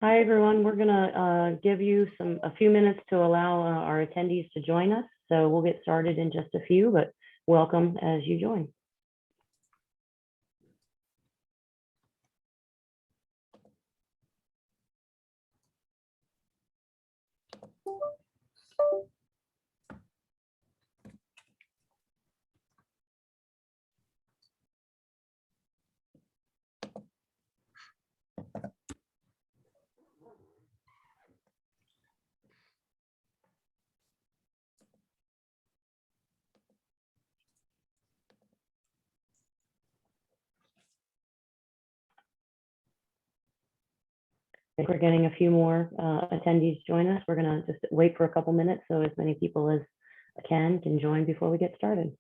Hi, everyone. We're going to give you a few minutes to allow our attendees to join us. So we'll get started in just a few, but welcome as you join. I think we're getting a few more attendees join us. We're going to just wait for a couple minutes so as many people as can join before we get started.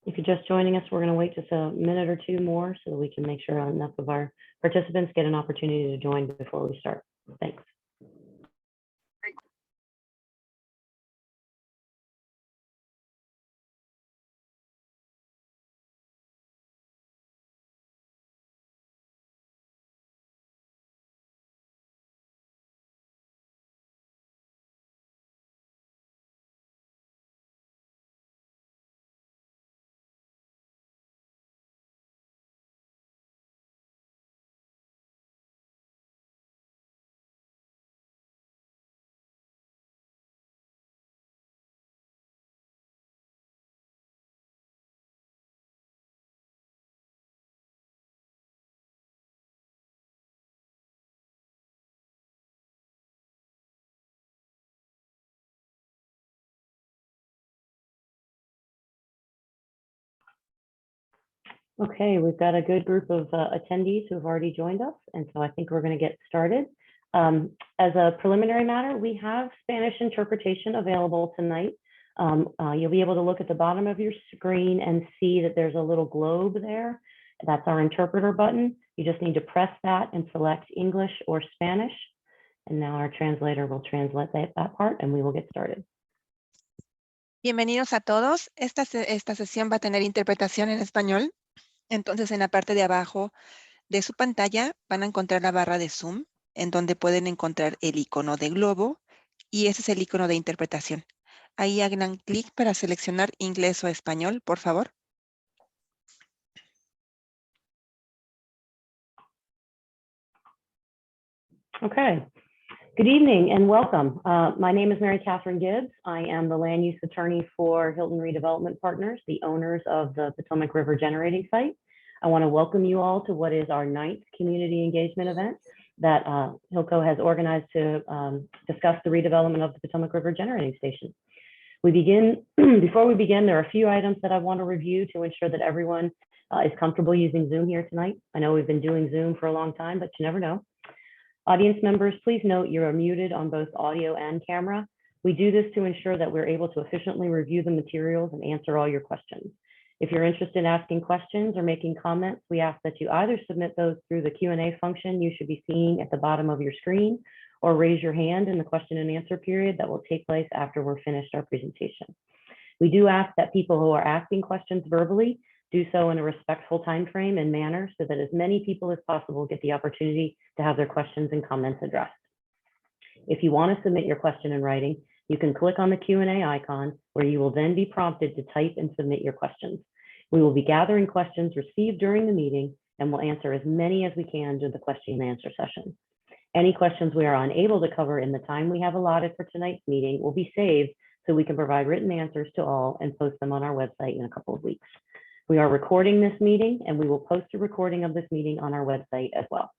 If you're just joining us, we're going to wait just a minute or two more so that we can make sure enough of our participants get an opportunity to join before we start. Thanks. Okay, we've got a good group of attendees who have already joined us, and so I think we're going to get started. As a preliminary matter, we have Spanish interpretation available tonight. You'll be able to look at the bottom of your screen and see that there's a little globe there. That's our interpreter button. You just need to press that and select English or Spanish. And now our translator will translate that part, and we will get started. Bienvenidos a todos. Esta sesión va a tener interpretación en español. Entonces, en la parte de abajo de su pantalla van a encontrar la barra de Zoom, en donde pueden encontrar el icono de globo, y ese es el icono de interpretación. Ahí hagan clic para seleccionar inglés o español, por favor. Okay. Good evening and welcome. My name is Mary Catherine Gibbs. I am the land use attorney for Hilco Redevelopment Partners, the owners of the Potomac River Generating Site. I want to welcome you all to what is our 9th community engagement event that Hilco has organized to discuss the redevelopment of the Potomac River Generating Station. Before we begin, there are a few items that I want to review to ensure that everyone is comfortable using Zoom here tonight. I know we've been doing Zoom for a long time, but you never know. Audience members, please note you are muted on both audio and camera. We do this to ensure that we're able to efficiently review the materials and answer all your questions. If you're interested in asking questions or making comments, we ask that you either submit those through the Q&A function you should be seeing at the bottom of your screen, or raise your hand in the question and answer period that will take place after we're finished our presentation. We do ask that people who are asking questions verbally do so in a respectful time frame and manner so that as many people as possible get the opportunity to have their questions and comments addressed. If you want to submit your question in writing, you can click on the Q&A icon where you will then be prompted to type and submit your questions. We will be gathering questions received during the meeting and will answer as many as we can during the question and answer session. Any questions we are unable to cover in the time we have allotted for tonight's meeting will be saved so we can provide written answers to all and post them on our website in a couple of weeks. We are recording this meeting, and we will post a recording of this meeting on our website as well.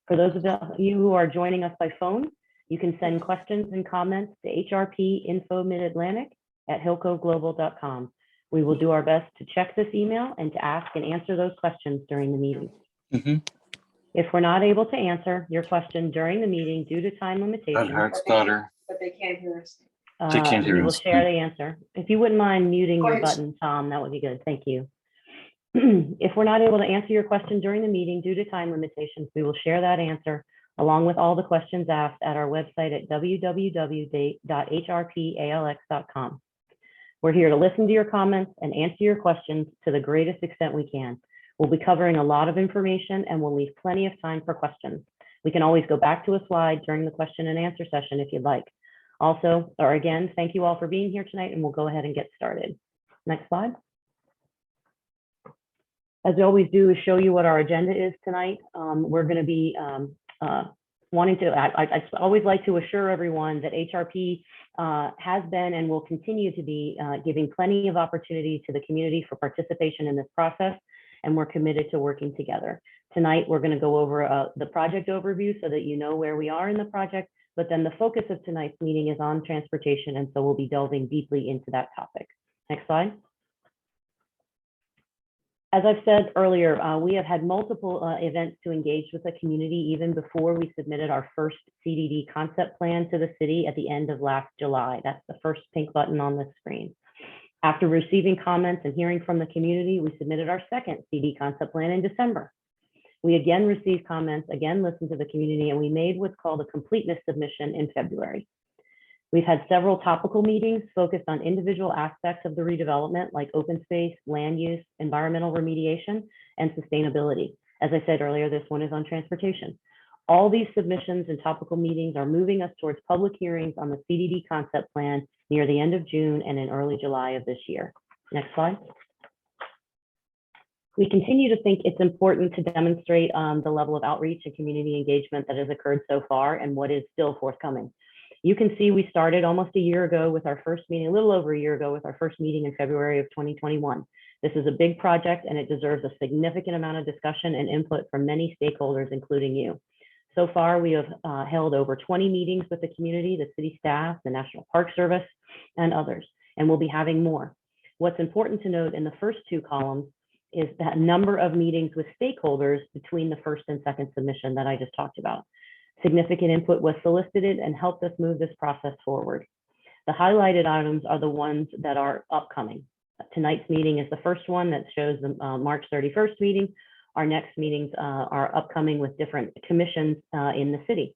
For those of you who are joining us by phone, you can send questions and comments to HRP Info Mid-Atlantic at hilcoglobal.com. We will do our best to check this email and to ask and answer those questions during the meeting. If we're not able to answer your question during the meeting due to time limitations, But they can't hear us. They can't hear we will us. share the answer. If you wouldn't mind muting Go your ahead. button, Tom, that would be good. Thank you. If we're not able to answer your question during the meeting due to time limitations, we will share that answer along with all the questions asked at our website at www.hrpalx.com. We're here to listen to your comments and answer your questions to the greatest extent we can. We'll be covering a lot of information and we'll leave plenty of time for questions. We can always go back to a slide during the question and answer session if you'd like. Also, or again, thank you all for being here tonight, and we'll go ahead and get started. Next slide. As we always do is show you what our agenda is tonight. We're going to be wanting to, I always like to assure everyone that HRP has been and will continue to be giving plenty of opportunity to the community for participation in this process, and we're committed to working together. Tonight, we're going to go over the project overview so that you know where we are in the project, but then the focus of tonight's meeting is on transportation, and so we'll be delving deeply into that topic. Next slide. As I've said earlier, we have had multiple events to engage with the community even before we submitted our first CDD concept plan to the city at the end of last July. That's the first pink button on the screen. After receiving comments and hearing from the community, we submitted our second CD concept plan in December. We again received comments, again listened to the community, and we made what's called a completeness submission in February. We've had several topical meetings focused on individual aspects of the redevelopment, like open space, land use, environmental remediation, and sustainability. As I said earlier, this one is on transportation. All these submissions and topical meetings are moving us towards public hearings on the CDD concept plan near the end of June and in early July of this year. Next slide. We continue to think it's important to demonstrate the level of outreach and community engagement that has occurred so far and what is still forthcoming. You can see we started almost a year ago with our first meeting, a little over a year ago with our first meeting in February of 2021. This is a big project and it deserves a significant amount of discussion and input from many stakeholders, including you. So far, we have held over 20 meetings with the community, the city staff, the National Park Service, and others, and we'll be having more. What's important to note in the first two columns is that number of meetings with stakeholders between the first and second submission that I just talked about. Significant input was solicited and helped us move this process forward. The highlighted items are the ones that are upcoming. Tonight's meeting is the first one that shows the March 31st meeting. Our next meetings are upcoming with different commissions in the city.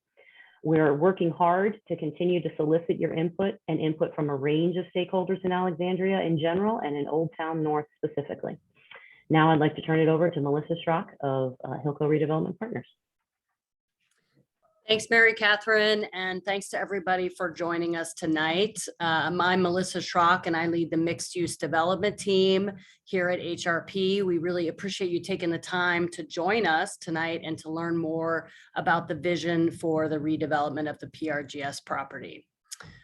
We're working hard to continue to solicit your input and input from a range of stakeholders in Alexandria in general and in Old Town North specifically. Now I'd like to turn it over to Melissa Schrock of Hilco Redevelopment Partners. Thanks, Mary Catherine, and thanks to everybody for joining us tonight. I'm Melissa Schrock, and I lead the mixed-use development team here at HRP. We really appreciate you taking the time to join us tonight and to learn more about the vision for the redevelopment of the PRGS property.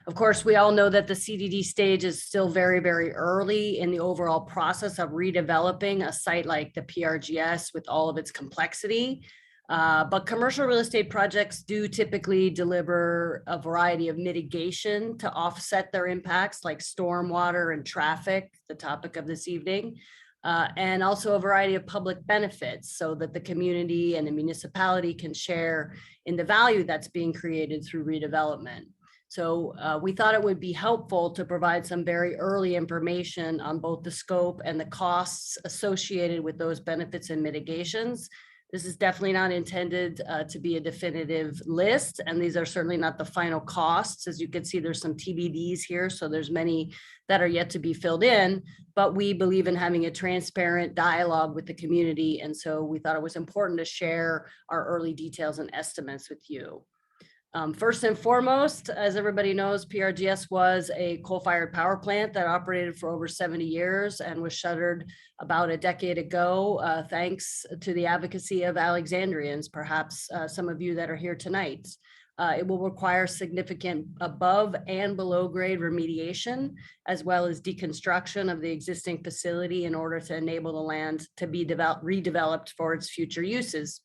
Of course, we all know that the CDD stage is still very, very early in the overall process of redeveloping a site like the PRGS with all of its complexity. But commercial real estate projects do typically deliver a variety of mitigation to offset their impacts, like stormwater and traffic, the topic of this evening, and also a variety of public benefits so that the community and the municipality can share in the value that's being created through redevelopment. So we thought it would be helpful to provide some very early information on both the scope and the costs associated with those benefits and mitigations. This is definitely not intended to be a definitive list, and these are certainly not the final costs. As you can see, there's some TBDs here, so there's many that are yet to be filled in, but we believe in having a transparent dialogue with the community, and so we thought it was important to share our early details and estimates with you. First and foremost, as everybody knows, PRGS was a coal-fired power plant that operated for over 70 years and was shuttered about a decade ago, thanks to the advocacy of Alexandrians, perhaps some of you that are here tonight. It will require significant above and below grade remediation, as well as deconstruction of the existing facility in order to enable the land to be redeveloped for its future uses.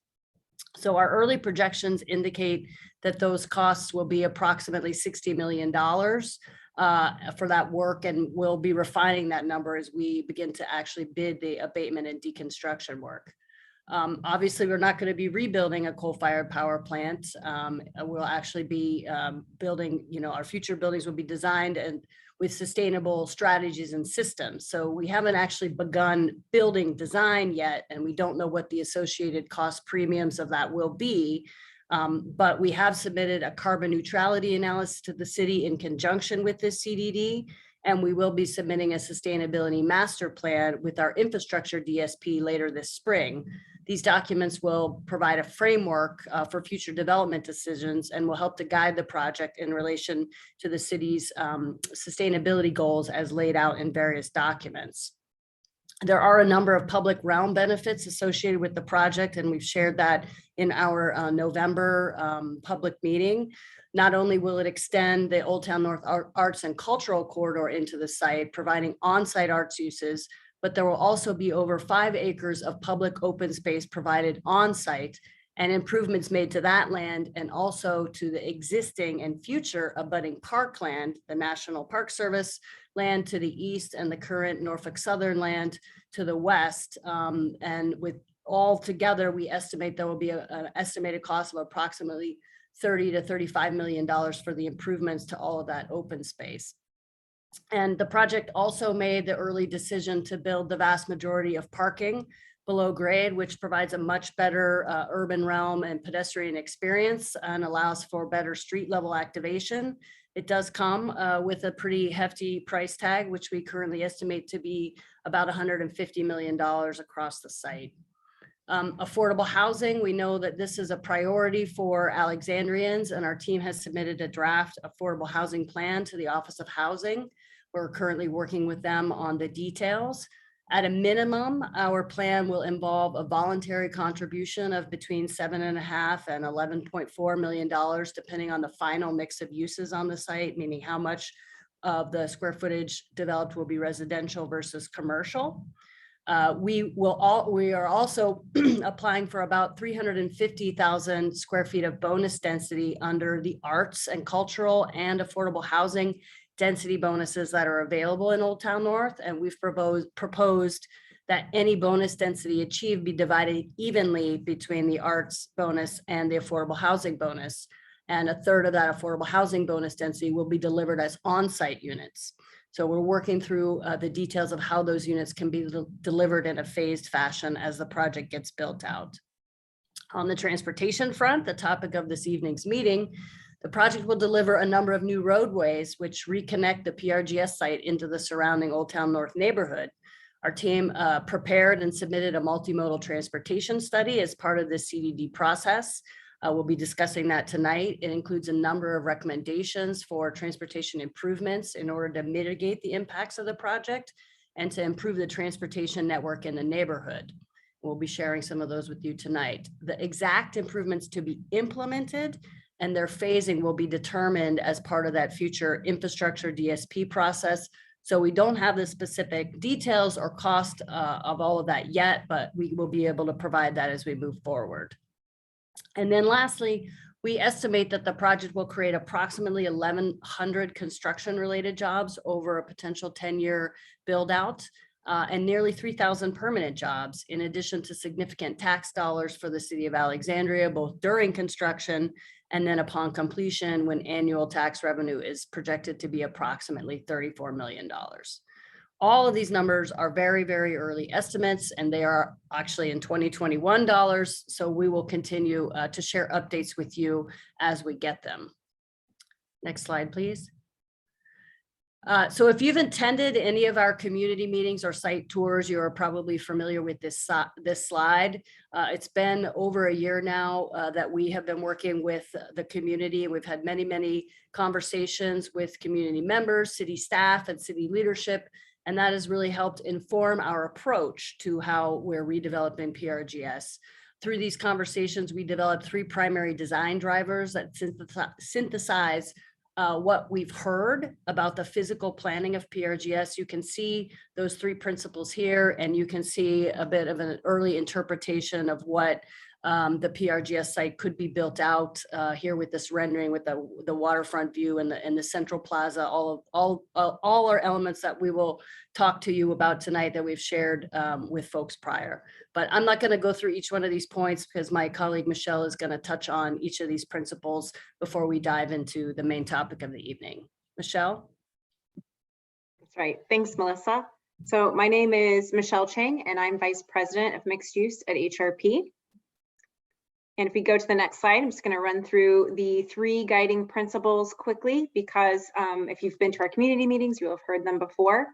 So our early projections indicate that those costs will be approximately $60 million for that work, and we'll be refining that number as we begin to actually bid the abatement and deconstruction work. Obviously, we're not going to be rebuilding a coal-fired power plant. We'll actually be building, our future buildings will be designed and with sustainable strategies and systems. So we haven't actually begun building design yet, and we don't know what the associated cost premiums of that will be. But we have submitted a carbon neutrality analysis to the city in conjunction with this CDD, and we will be submitting a sustainability master plan with our infrastructure DSP later this spring. These documents will provide a framework for future development decisions and will help to guide the project in relation to the city's sustainability goals as laid out in various documents. There are a number of public realm benefits associated with the project, and we've shared that in our November public meeting. Not only will it extend the Old Town North Arts and Cultural Corridor into the site, providing on-site arts uses, but there will also be over 5 acres of public open space provided on-site and improvements made to that land and also to the existing and future abutting parkland, the National Park Service land to the east and the current Norfolk Southern land to the west. And with all together, we estimate there will be an estimated cost of approximately $30 to $35 million for the improvements to all of that open space. And the project also made the early decision to build the vast majority of parking below grade, which provides a much better urban realm and pedestrian experience and allows for better street level activation. It does come with a pretty hefty price tag, which we currently estimate to be about $150 million across the site. Affordable housing, we know that this is a priority for Alexandrians, and our team has submitted a draft affordable housing plan to the Office of Housing. We're currently working with them on the details. At a minimum, our plan will involve a voluntary contribution of between $7.5 and $11.4 million, depending on the final mix of uses on the site, meaning how much of the square footage developed will be residential versus commercial. We are also applying for about 350,000 square feet of bonus density under the arts and cultural and affordable housing density bonuses that are available in Old Town North. And we've proposed that any bonus density achieved be divided evenly between the arts bonus and the affordable housing bonus. And a third of that affordable housing bonus density will be delivered as on-site units. So we're working through the details of how those units can be delivered in a phased fashion as the project gets built out. On the transportation front, the topic of this evening's meeting, the project will deliver a number of new roadways which reconnect the PRGS site into the surrounding Old Town North neighborhood. Our team prepared and submitted a multimodal transportation study as part of the CDD process. We'll be discussing that tonight. It includes a number of recommendations for transportation improvements in order to mitigate the impacts of the project and to improve the transportation network in the neighborhood. We'll be sharing some of those with you tonight. The exact improvements to be implemented and their phasing will be determined as part of that future infrastructure DSP process. So we don't have the specific details or cost of all of that yet, but we will be able to provide that as we move forward. And then lastly, we estimate that the project will create approximately 1,100 construction-related jobs over a potential 10-year build-out and nearly 3,000 permanent jobs, in addition to significant tax dollars for the city of Alexandria, both during construction and then upon completion, when annual tax revenue is projected to be approximately $34 million. All of these numbers are very, very early estimates, and they are actually in 2021 dollars. So we will continue to share updates with you as we get them. Next slide, please. So if you've attended any of our community meetings or site tours, you're probably familiar with this slide. It's been over a year now that we have been working with the community. We've had many, many conversations with community members, city staff, and city leadership. And that has really helped inform our approach to how we're redeveloping PRGS. Through these conversations, we developed 3 primary design drivers that synthesize what we've heard about the physical planning of PRGS. You can see those 3 principles here, and you can see a bit of an early interpretation of what the PRGS site could be built out here with this rendering with the waterfront view and the central plaza, all are elements that we will talk to you about tonight that we've shared with folks prior. But I'm not going to go through each one of these points because my colleague Michelle is going to touch on each of these principles before we dive into the main topic of the evening. Michelle? That's right. Thanks, Melissa. So my name is Michelle Chang, and I'm Vice President of Mixed Use at HRP. And if we go to the next slide, I'm just going to run through the 3 guiding principles quickly because if you've been to our community meetings, you'll have heard them before.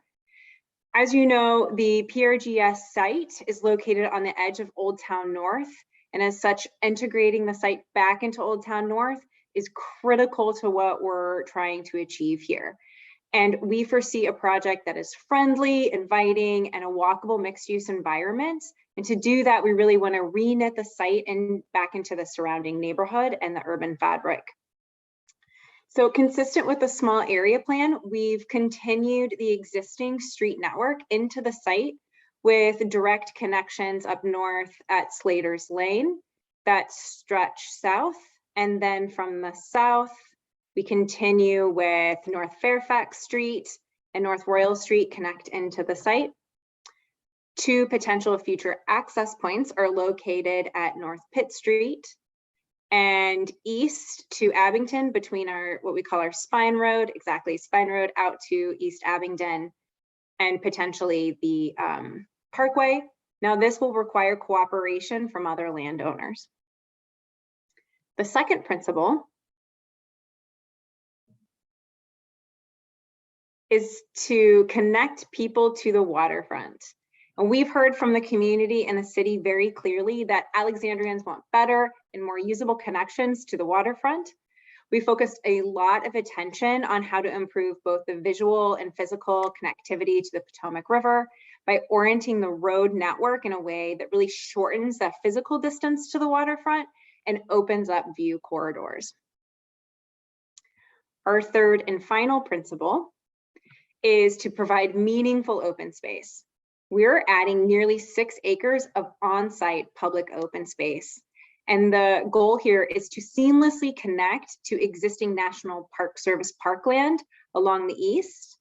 As you know, the PRGS site is located on the edge of Old Town North, and as such, integrating the site back into Old Town North is critical to what we're trying to achieve here. And we foresee a project that is friendly, inviting, and a walkable mixed-use environment. And to do that, we really want to reknit the site and back into the surrounding neighborhood and the urban fabric. So consistent with the small area plan, we've continued the existing street network into the site with direct connections up north at Slaters Lane that stretch south. And then from the south, we continue with North Fairfax Street and North Royal Street connect into the site. 2 potential future access points are located at North Pitt Street and east to Abington between our, what we call our Spine Road, exactly Spine Road out to East Abingdon and potentially the Parkway. Now this will require cooperation from other landowners. The second principle is to connect people to the waterfront. And we've heard from the community and the city very clearly that Alexandrians want better and more usable connections to the waterfront. We focused a lot of attention on how to improve both the visual and physical connectivity to the Potomac River by orienting the road network in a way that really shortens that physical distance to the waterfront and opens up view corridors. Our third and final principle is to provide meaningful open space. We're adding nearly 6 acres of on-site public open space. And the goal here is to seamlessly connect to existing National Park Service parkland along the east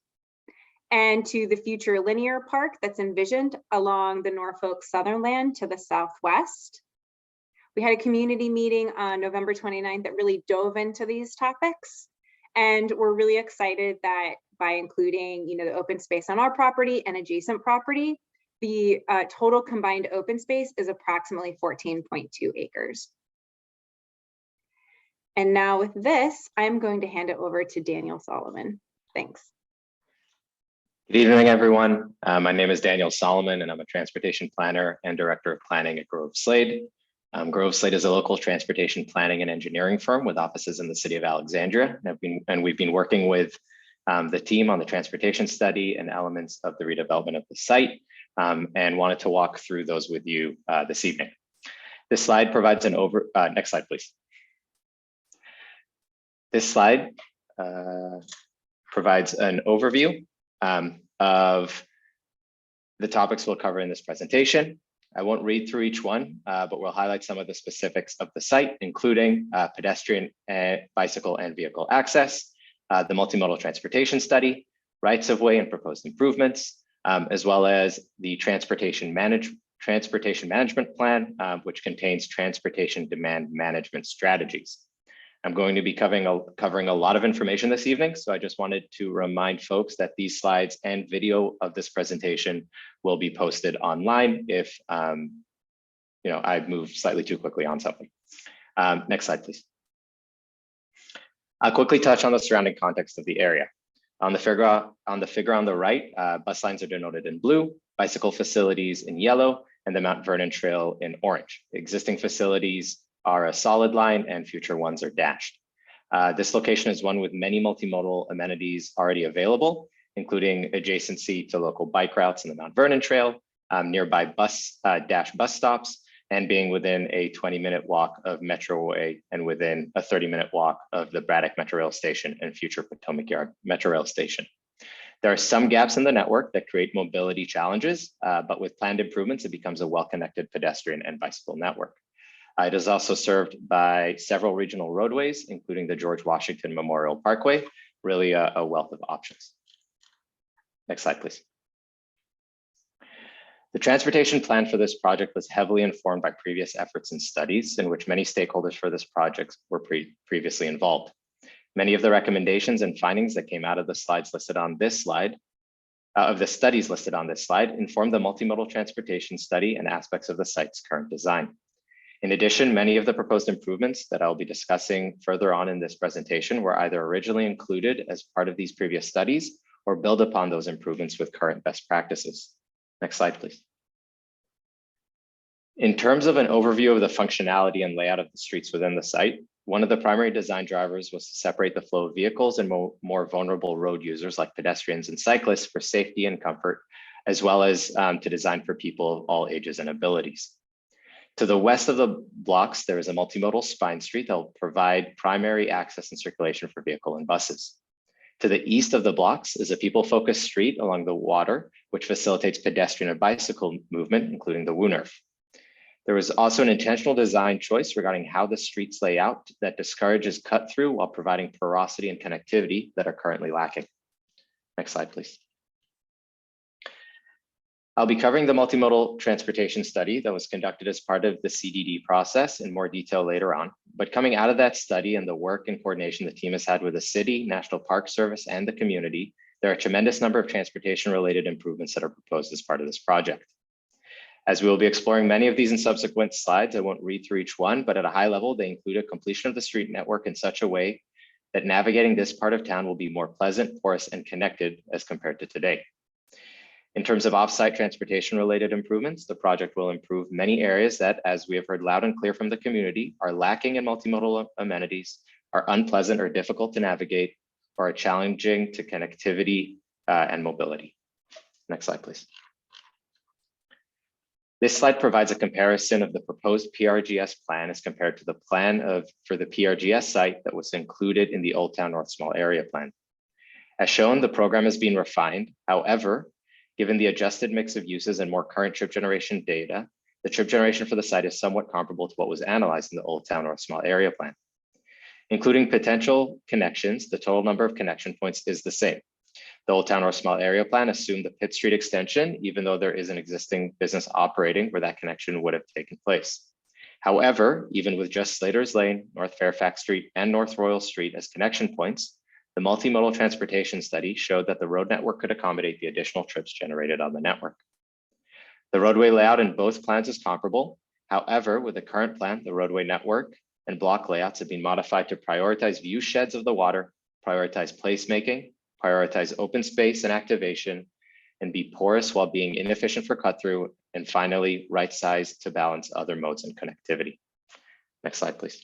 and to the future linear park that's envisioned along the Norfolk Southern Land to the southwest. We had a community meeting on November 29th that really dove into these topics. And we're really excited that by including, the open space on our property and adjacent property, the total combined open space is approximately 14.2 acres. And now with this, I'm going to hand it over to Daniel Solomon. Thanks. Good evening, everyone. My name is Daniel Solomon, and I'm a transportation planner and director of planning at Grove Slade. Grove Slade is a local transportation planning and engineering firm with offices in the city of Alexandria. And we've been working with the team on the transportation study and elements of the redevelopment of the site, and wanted to walk through those with you this evening. This slide provides an next slide, please. This slide provides an overview of the topics we'll cover in this presentation. I won't read through each one, but we'll highlight some of the specifics of the site, including pedestrian, bicycle, and vehicle access, the multimodal transportation study, rights of way and proposed improvements, as well as the transportation management plan, which contains transportation demand management strategies. I'm going to be covering a lot of information this evening, so I just wanted to remind folks that these slides and video of this presentation will be posted online if I moved slightly too quickly on something. Next slide, please. I'll quickly touch on the surrounding context of the area. On the figure on the right, bus lines are denoted in blue, bicycle facilities in yellow, and the Mount Vernon Trail in orange. Existing facilities are a solid line and future ones are dashed. This location is one with many multimodal amenities already available, including adjacency to local bike routes in the Mount Vernon Trail, nearby dash bus stops, and being within a 20-minute walk of Metroway and within a 30-minute walk of the Braddock Metro Rail Station and future Potomac Yard Metro Rail Station. There are some gaps in the network that create mobility challenges, but with planned improvements, it becomes a well-connected pedestrian and bicycle network. It is also served by several regional roadways, including the George Washington Memorial Parkway, really a wealth of options. Next slide, please. The transportation plan for this project was heavily informed by previous efforts and studies in which many stakeholders for this project were previously involved. Many of the recommendations and findings that came out of the slides listed on this slide, of the studies listed on this slide, informed the multimodal transportation study and aspects of the site's current design. In addition, many of the proposed improvements that I'll be discussing further on in this presentation were either originally included as part of these previous studies or build upon those improvements with current best practices. Next slide, please. In terms of an overview of the functionality and layout of the streets within the site, one of the primary design drivers was to separate the flow of vehicles and more vulnerable road users like pedestrians and cyclists for safety and comfort, as well as to design for people of all ages and abilities. To the west of the blocks, there is a multimodal spine street that will provide primary access and circulation for vehicle and buses. To the east of the blocks is a people-focused street along the water, which facilitates pedestrian and bicycle movement, including the Wooner. There was also an intentional design choice regarding how the streets lay out that discourages cut through while providing porosity and connectivity that are currently lacking. Next slide, please. I'll be covering the multimodal transportation study that was conducted as part of the CDD process in more detail later on. But coming out of that study and the work and coordination the team has had with the city, National Park Service, and the community, there are a tremendous number of transportation-related improvements that are proposed as part of this project. As we will be exploring many of these in subsequent slides, I won't read through each one, but at a high level, they include a completion of the street network in such a way that navigating this part of town will be more pleasant, porous, and connected as compared to today. In terms of off-site transportation-related improvements, the project will improve many areas that, as we have heard loud and clear from the community, are lacking in multimodal amenities, are unpleasant or difficult to navigate, or are challenging to connectivity and mobility. Next slide, please. This slide provides a comparison of the proposed PRGS plan as compared to the plan for the PRGS site that was included in the Old Town North Small Area Plan. As shown, the program has been refined. However, given the adjusted mix of uses and more current trip generation data, the trip generation for the site is somewhat comparable to what was analyzed in the Old Town North Small Area Plan. Including potential connections, the total number of connection points is the same. The Old Town North Small Area Plan assumed the Pitt Street extension, even though there is an existing business operating where that connection would have taken place. However, even with just Slaters Lane, North Fairfax Street, and North Royal Street as connection points, the multimodal transportation study showed that the road network could accommodate the additional trips generated on the network. The roadway layout in both plans is comparable. However, with the current plan, the roadway network and block layouts have been modified to prioritize view sheds of the water, prioritize placemaking, prioritize open space and activation, and be porous while being inefficient for cut through, and finally, right size to balance other modes and connectivity. Next slide, please.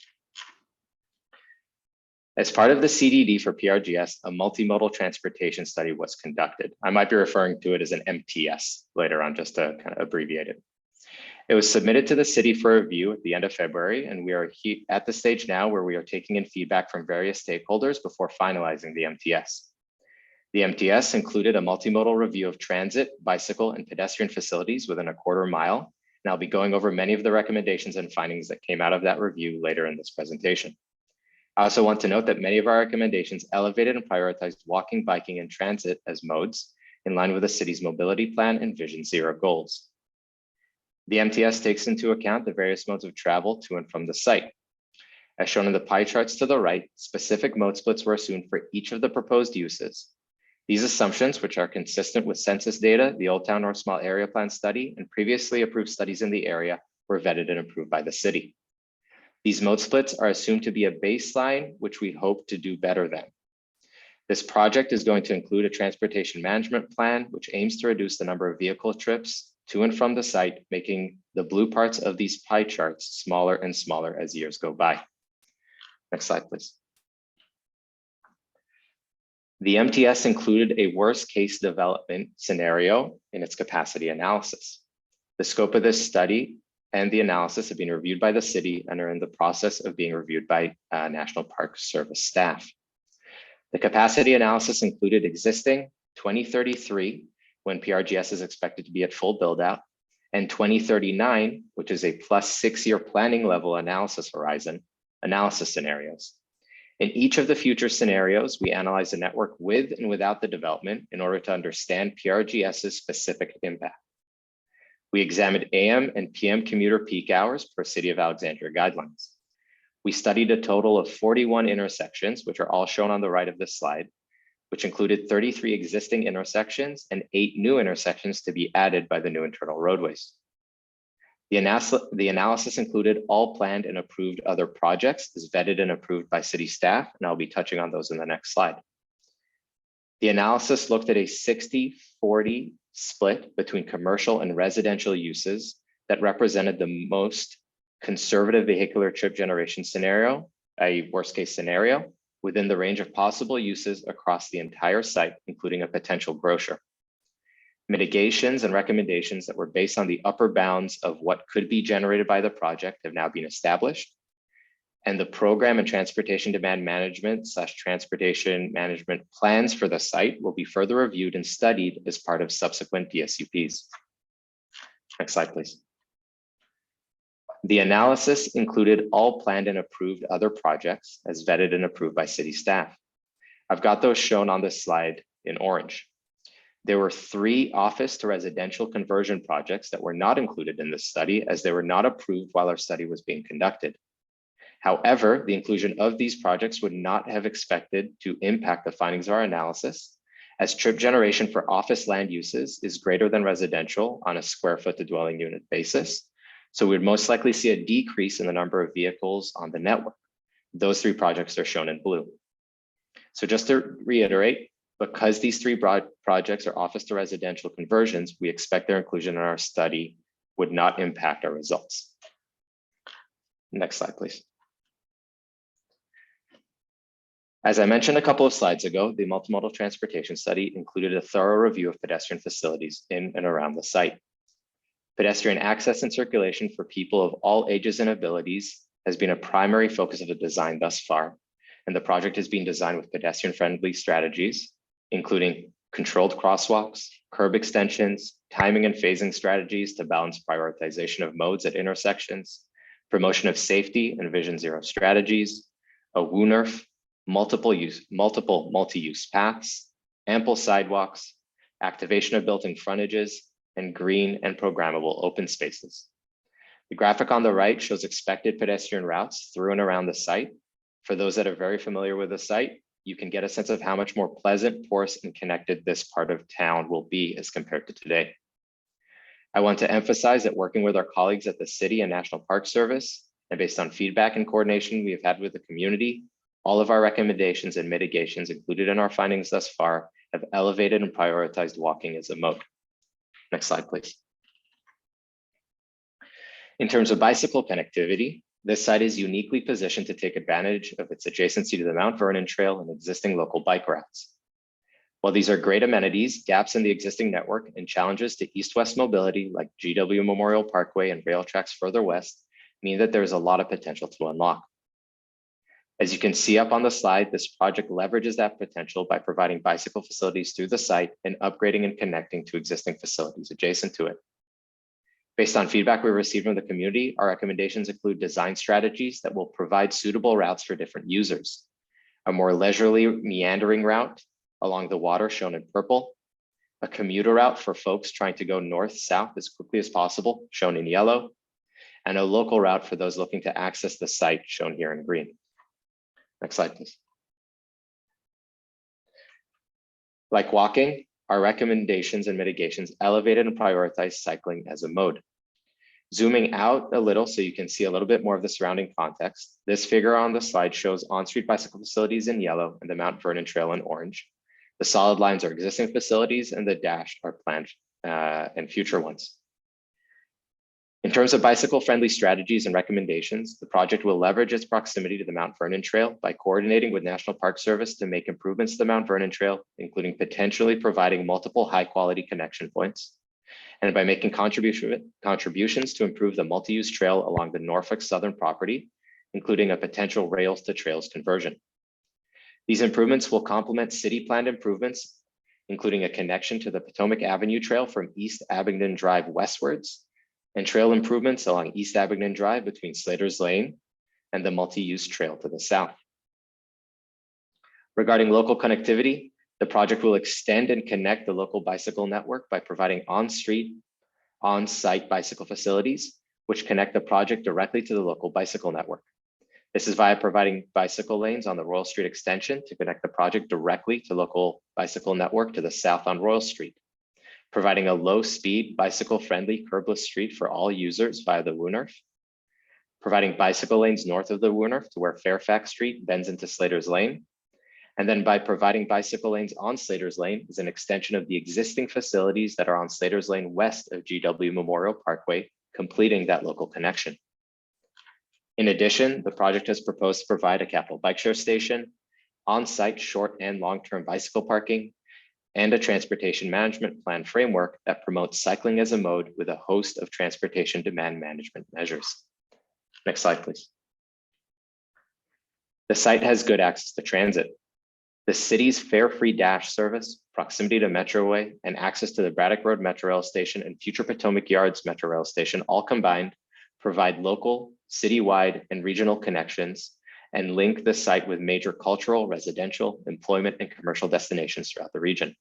As part of the CDD for PRGS, a multimodal transportation study was conducted. I might be referring to it as an MTS later on, just to kind of abbreviate it. It was submitted to the city for review at the end of February, and we are at the stage now where we are taking in feedback from various stakeholders before finalizing the MTS. The MTS included a multimodal review of transit, bicycle, and pedestrian facilities within a quarter mile, and I'll be going over many of the recommendations and findings that came out of that review later in this presentation. I also want to note that many of our recommendations elevated and prioritized walking, biking, and transit as modes in line with the city's mobility plan and Vision Zero goals. The MTS takes into account the various modes of travel to and from the site. As shown in the pie charts to the right, specific mode splits were assumed for each of the proposed uses. These assumptions, which are consistent with census data, the Old Town North Small Area Plan study, and previously approved studies in the area, were vetted and approved by the city. These mode splits are assumed to be a baseline, which we hope to do better than. This project is going to include a transportation management plan, which aims to reduce the number of vehicle trips to and from the site, making the blue parts of these pie charts smaller and smaller as years go by. Next slide, please. The MTS included a worst case development scenario in its capacity analysis. The scope of this study and the analysis have been reviewed by the city and are in the process of being reviewed by National Park Service staff. The capacity analysis included existing 2033, when PRGS is expected to be at full build out, and 2039, which is a plus 6-year planning level analysis horizon, analysis scenarios. In each of the future scenarios, we analyze the network with and without the development in order to understand PRGS's specific impact. We examined AM and PM commuter peak hours per City of Alexandria guidelines. We studied a total of 41 intersections, which are all shown on the right of this slide, which included 33 existing intersections and 8 new intersections to be added by the new internal roadways. The analysis included all planned and approved other projects as vetted and approved by city staff, and I'll be touching on those in the next slide. The analysis looked at a 60-40 split between commercial and residential uses that represented the most conservative vehicular trip generation scenario, a worst case scenario, within the range of possible uses across the entire site, including a potential grocer. Mitigations and recommendations that were based on the upper bounds of what could be generated by the project have now been established. And the program and transportation demand management / transportation management plans for the site will be further reviewed and studied as part of subsequent DSUPs. Next slide, please. The analysis included all planned and approved other projects as vetted and approved by city staff. I've got those shown on this slide in orange. There were 3 office to residential conversion projects that were not included in this study as they were not approved while our study was being conducted. However, the inclusion of these projects would not have expected to impact the findings of our analysis, as trip generation for office land uses is greater than residential on a square foot to dwelling unit basis. So we'd most likely see a decrease in the number of vehicles on the network. Those 3 projects are shown in blue. So just to reiterate, because these 3 broad projects are office to residential conversions, we expect their inclusion in our study would not impact our results. Next slide, please. As I mentioned a couple of slides ago, the multimodal transportation study included a thorough review of pedestrian facilities in and around the site. Pedestrian access and circulation for people of all ages and abilities has been a primary focus of the design thus far, and the project has been designed with pedestrian-friendly strategies, including controlled crosswalks, curb extensions, timing and phasing strategies to balance prioritization of modes at intersections, promotion of safety and vision zero strategies, a Wooner, multiple multi-use paths, ample sidewalks, activation of built-in frontages, and green and programmable open spaces. The graphic on the right shows expected pedestrian routes through and around the site. For those that are very familiar with the site, you can get a sense of how much more pleasant, porous, and connected this part of town will be as compared to today. I want to emphasize that working with our colleagues at the City and National Park Service, and based on feedback and coordination we have had with the community, all of our recommendations and mitigations included in our findings thus far have elevated and prioritized walking as a mode. Next slide, please. In terms of bicycle connectivity, this site is uniquely positioned to take advantage of its adjacency to the Mount Vernon Trail and existing local bike routes. While these are great amenities, gaps in the existing network and challenges to east-west mobility like GW Memorial Parkway and rail tracks further west mean that there is a lot of potential to unlock. As you can see up on the slide, this project leverages that potential by providing bicycle facilities through the site and upgrading and connecting to existing facilities adjacent to it. Based on feedback we received from the community, our recommendations include design strategies that will provide suitable routes for different users. A more leisurely meandering route along the water shown in purple, a commuter route for folks trying to go north-south as quickly as possible shown in yellow, and a local route for those looking to access the site shown here in green. Next slide, please. Like walking, our recommendations and mitigations elevated and prioritized cycling as a mode. Zooming out a little so you can see a little bit more of the surrounding context, this figure on the slide shows on-street bicycle facilities in yellow and the Mount Vernon Trail in orange. The solid lines are existing facilities and the dashed are planned and future ones. In terms of bicycle-friendly strategies and recommendations, the project will leverage its proximity to the Mount Vernon Trail by coordinating with National Park Service to make improvements to the Mount Vernon Trail, including potentially providing multiple high-quality connection points, and by making contributions to improve the multi-use trail along the Norfolk Southern property, including a potential rails to trails conversion. These improvements will complement city planned improvements, including a connection to the Potomac Avenue Trail from East Abingdon Drive westwards, and trail improvements along East Abingdon Drive between Slaters Lane and the multi-use trail to the south. Regarding local connectivity, the project will extend and connect the local bicycle network by providing on-street, on-site bicycle facilities, which connect the project directly to the local bicycle network. This is via providing bicycle lanes on the Royal Street extension to connect the project directly to local bicycle network to the south on Royal Street, providing a low-speed, bicycle-friendly curbless street for all users via the Wooner, providing bicycle lanes north of the Wooner to where Fairfax Street bends into Slaters Lane, and then by providing bicycle lanes on Slaters Lane is an extension of the existing facilities that are on Slaters Lane west of GW Memorial Parkway, completing that local connection. In addition, the project has proposed to provide a capital bike share station, on-site short and long-term bicycle parking, and a transportation management plan framework that promotes cycling as a mode with a host of transportation demand management measures. Next slide, please. The site has good access to transit. The city's fare-free dash service, proximity to Metroway, and access to the Braddock Road Metro Rail Station and future Potomac Yards Metro Rail Station all combined provide local, citywide, and regional connections and link the site with major cultural, residential, employment, and commercial destinations throughout the region.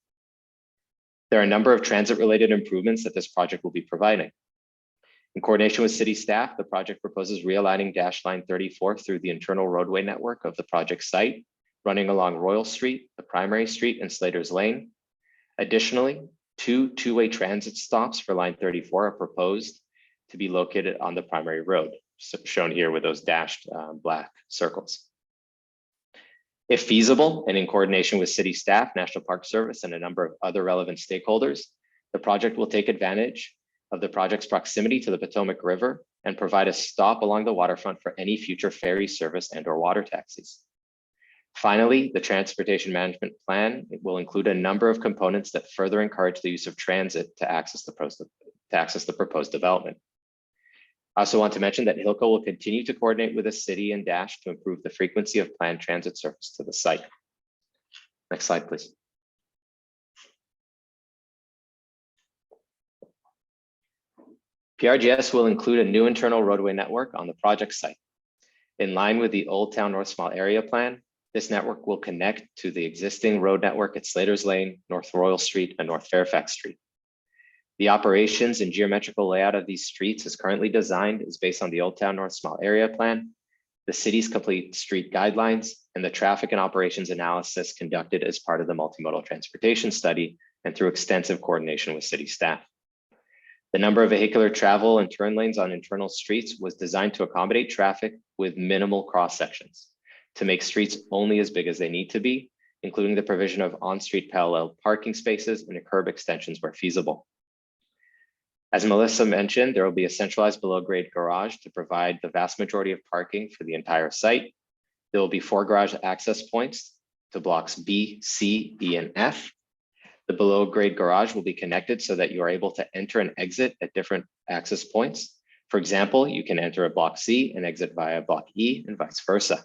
There are a number of transit-related improvements that this project will be providing. In coordination with city staff, the project proposes realigning Dash Line 34 through the internal roadway network of the project site, running along Royal Street, the Primary Street, and Slaters Lane. Additionally, two-way transit stops for Line 34 are proposed to be located on the primary road, shown here with those dashed black circles. If feasible, and in coordination with city staff, National Park Service, and a number of other relevant stakeholders, the project will take advantage of the project's proximity to the Potomac River and provide a stop along the waterfront for any future ferry service and/or water taxis. Finally, the transportation management plan will include a number of components that further encourage the use of transit to access the proposed development. I also want to mention that Hilco will continue to coordinate with the city and Dash to improve the frequency of planned transit service to the site. Next slide, please. PRGS will include a new internal roadway network on the project site. In line with the Old Town North Small Area Plan, this network will connect to the existing road network at Slaters Lane, North Royal Street, and North Fairfax Street. The operations and geometrical layout of these streets as currently designed is based on the Old Town North Small Area Plan, the city's complete street guidelines, and the traffic and operations analysis conducted as part of the multimodal transportation study and through extensive coordination with city staff. The number of vehicular travel and turn lanes on internal streets was designed to accommodate traffic with minimal cross sections, to make streets only as big as they need to be, including the provision of on-street parallel parking spaces and curb extensions where feasible. As Melissa mentioned, there will be a centralized below-grade garage to provide the vast majority of parking for the entire site. There will be 4 garage access points to blocks B, C, E, and F. The below-grade garage will be connected so that you are able to enter and exit at different access points. For example, you can enter a block C and exit via block E and vice versa.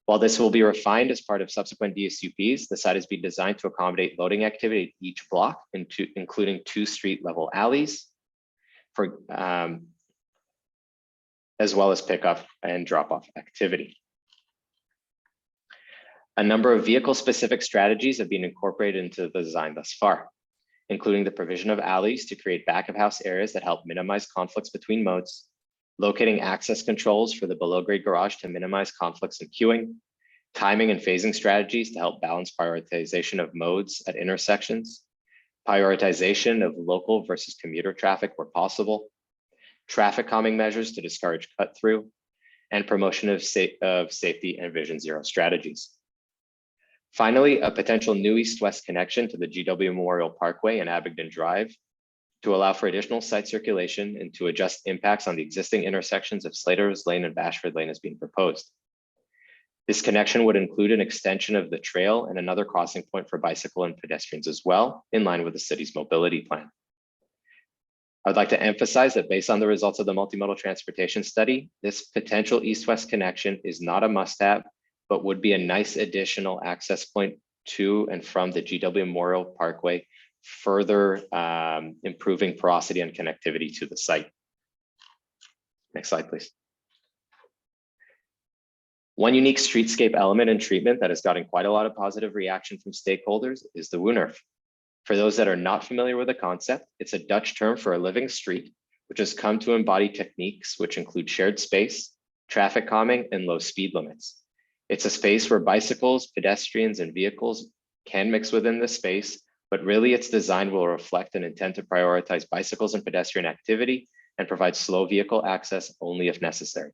While this will be refined as part of subsequent DSUPs, the site has been designed to accommodate loading activity at each block, including 2 street-level alleys, as well as pickup and drop-off activity. A number of vehicle-specific strategies have been incorporated into the design thus far, including the provision of alleys to create back-of-house areas that help minimize conflicts between modes, locating access controls for the below-grade garage to minimize conflicts and queuing, timing and phasing strategies to help balance prioritization of modes at intersections, prioritization of local versus commuter traffic where possible, traffic calming measures to discourage cut-through, and promotion of safety and vision zero strategies. Finally, a potential new east-west connection to the GW Memorial Parkway and Abingdon Drive to allow for additional site circulation and to adjust impacts on the existing intersections of Slaters Lane and Bashford Lane is being proposed. This connection would include an extension of the trail and another crossing point for bicycle and pedestrians as well, in line with the city's mobility plan. I would like to emphasize that based on the results of the multimodal transportation study, this potential east-west connection is not a must-have, but would be a nice additional access point to and from the GW Memorial Parkway, further improving porosity and connectivity to the site. Next slide, please. One unique streetscape element and treatment that has gotten quite a lot of positive reaction from stakeholders is the Wooner. For those that are not familiar with the concept, it's a Dutch term for a living street, which has come to embody techniques which include shared space, traffic calming, and low speed limits. It's a space where bicycles, pedestrians, and vehicles can mix within the space, but really its design will reflect an intent to prioritize bicycles and pedestrian activity and provide slow vehicle access only if necessary.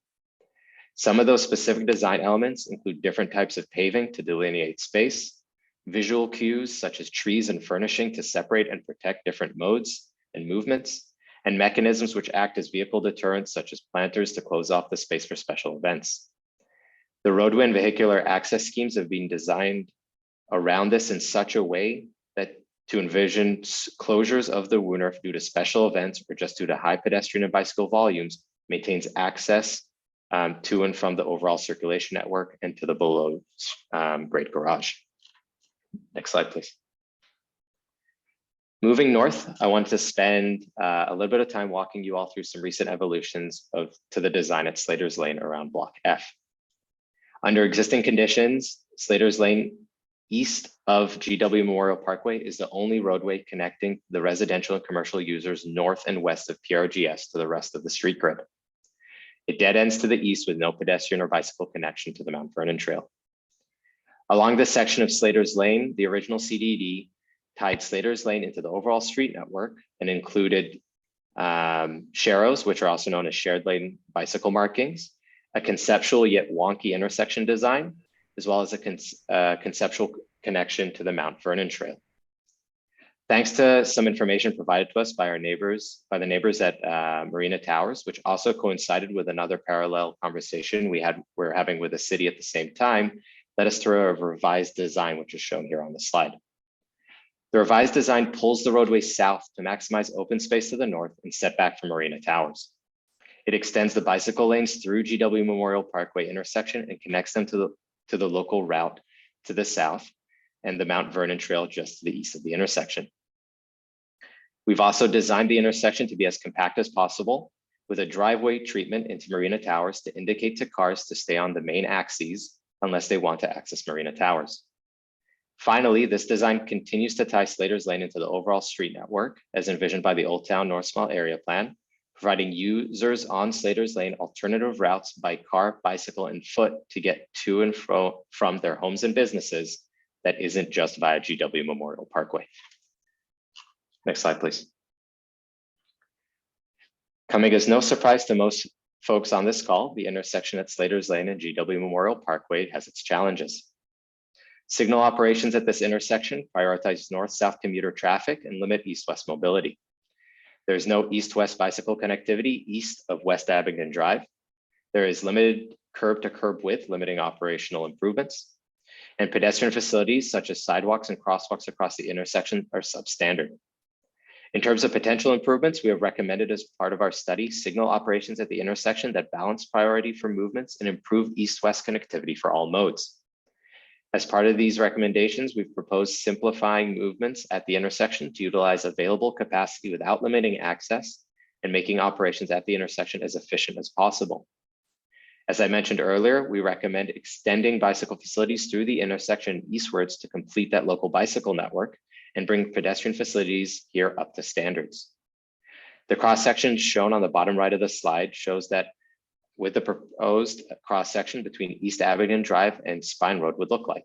Some of those specific design elements include different types of paving to delineate space, visual cues such as trees and furnishing to separate and protect different modes and movements, and mechanisms which act as vehicle deterrents such as planters to close off the space for special events. The roadway and vehicular access schemes have been designed around this in such a way that to envision closures of the Wooner due to special events or just due to high pedestrian and bicycle volumes maintains access to and from the overall circulation network and to the below grade garage. Next slide, please. Moving north, I want to spend a little bit of time walking you all through some recent evolutions to the design at Slaters Lane around Block F. Under existing conditions, Slaters Lane east of GW Memorial Parkway is the only roadway connecting the residential and commercial users north and west of PRGS to the rest of the street grid. It dead ends to the east with no pedestrian or bicycle connection to the Mount Vernon Trail. Along this section of Slaters Lane, the original CDD tied Slaters Lane into the overall street network and included sharrows, which are also known as shared lane bicycle markings, a conceptual yet wonky intersection design, as well as a conceptual connection to the Mount Vernon Trail. Thanks to some information provided to us by the neighbors at Marina Towers, which also coincided with another parallel conversation we're having with the city at the same time, led us through a revised design, which is shown here on the slide. The revised design pulls the roadway south to maximize open space to the north and setback from Marina Towers. It extends the bicycle lanes through GW Memorial Parkway intersection and connects them to the local route to the south and the Mount Vernon Trail just to the east of the intersection. We've also designed the intersection to be as compact as possible with a driveway treatment into Marina Towers to indicate to cars to stay on the main axes unless they want to access Marina Towers. Finally, this design continues to tie Slaters Lane into the overall street network as envisioned by the Old Town North Small Area Plan, providing users on Slaters Lane alternative routes by car, bicycle, and foot to get to and from their homes and businesses that isn't just via GW Memorial Parkway. Next slide, please. Coming as no surprise to most folks on this call, the intersection at Slaters Lane and GW Memorial Parkway has its challenges. Signal operations at this intersection prioritize north-south commuter traffic and limit east-west mobility. There is no east-west bicycle connectivity east of West Abingdon Drive. There is limited curb-to-curb width, limiting operational improvements. And pedestrian facilities such as sidewalks and crosswalks across the intersection are substandard. In terms of potential improvements, we have recommended as part of our study signal operations at the intersection that balance priority for movements and improve east-west connectivity for all modes. As part of these recommendations, we've proposed simplifying movements at the intersection to utilize available capacity without limiting access and making operations at the intersection as efficient as possible. As I mentioned earlier, we recommend extending bicycle facilities through the intersection eastwards to complete that local bicycle network and bring pedestrian facilities here up to standards. The cross-section shown on the bottom right of the slide shows that what the proposed cross-section between East Abingdon Drive and Spine Road would look like,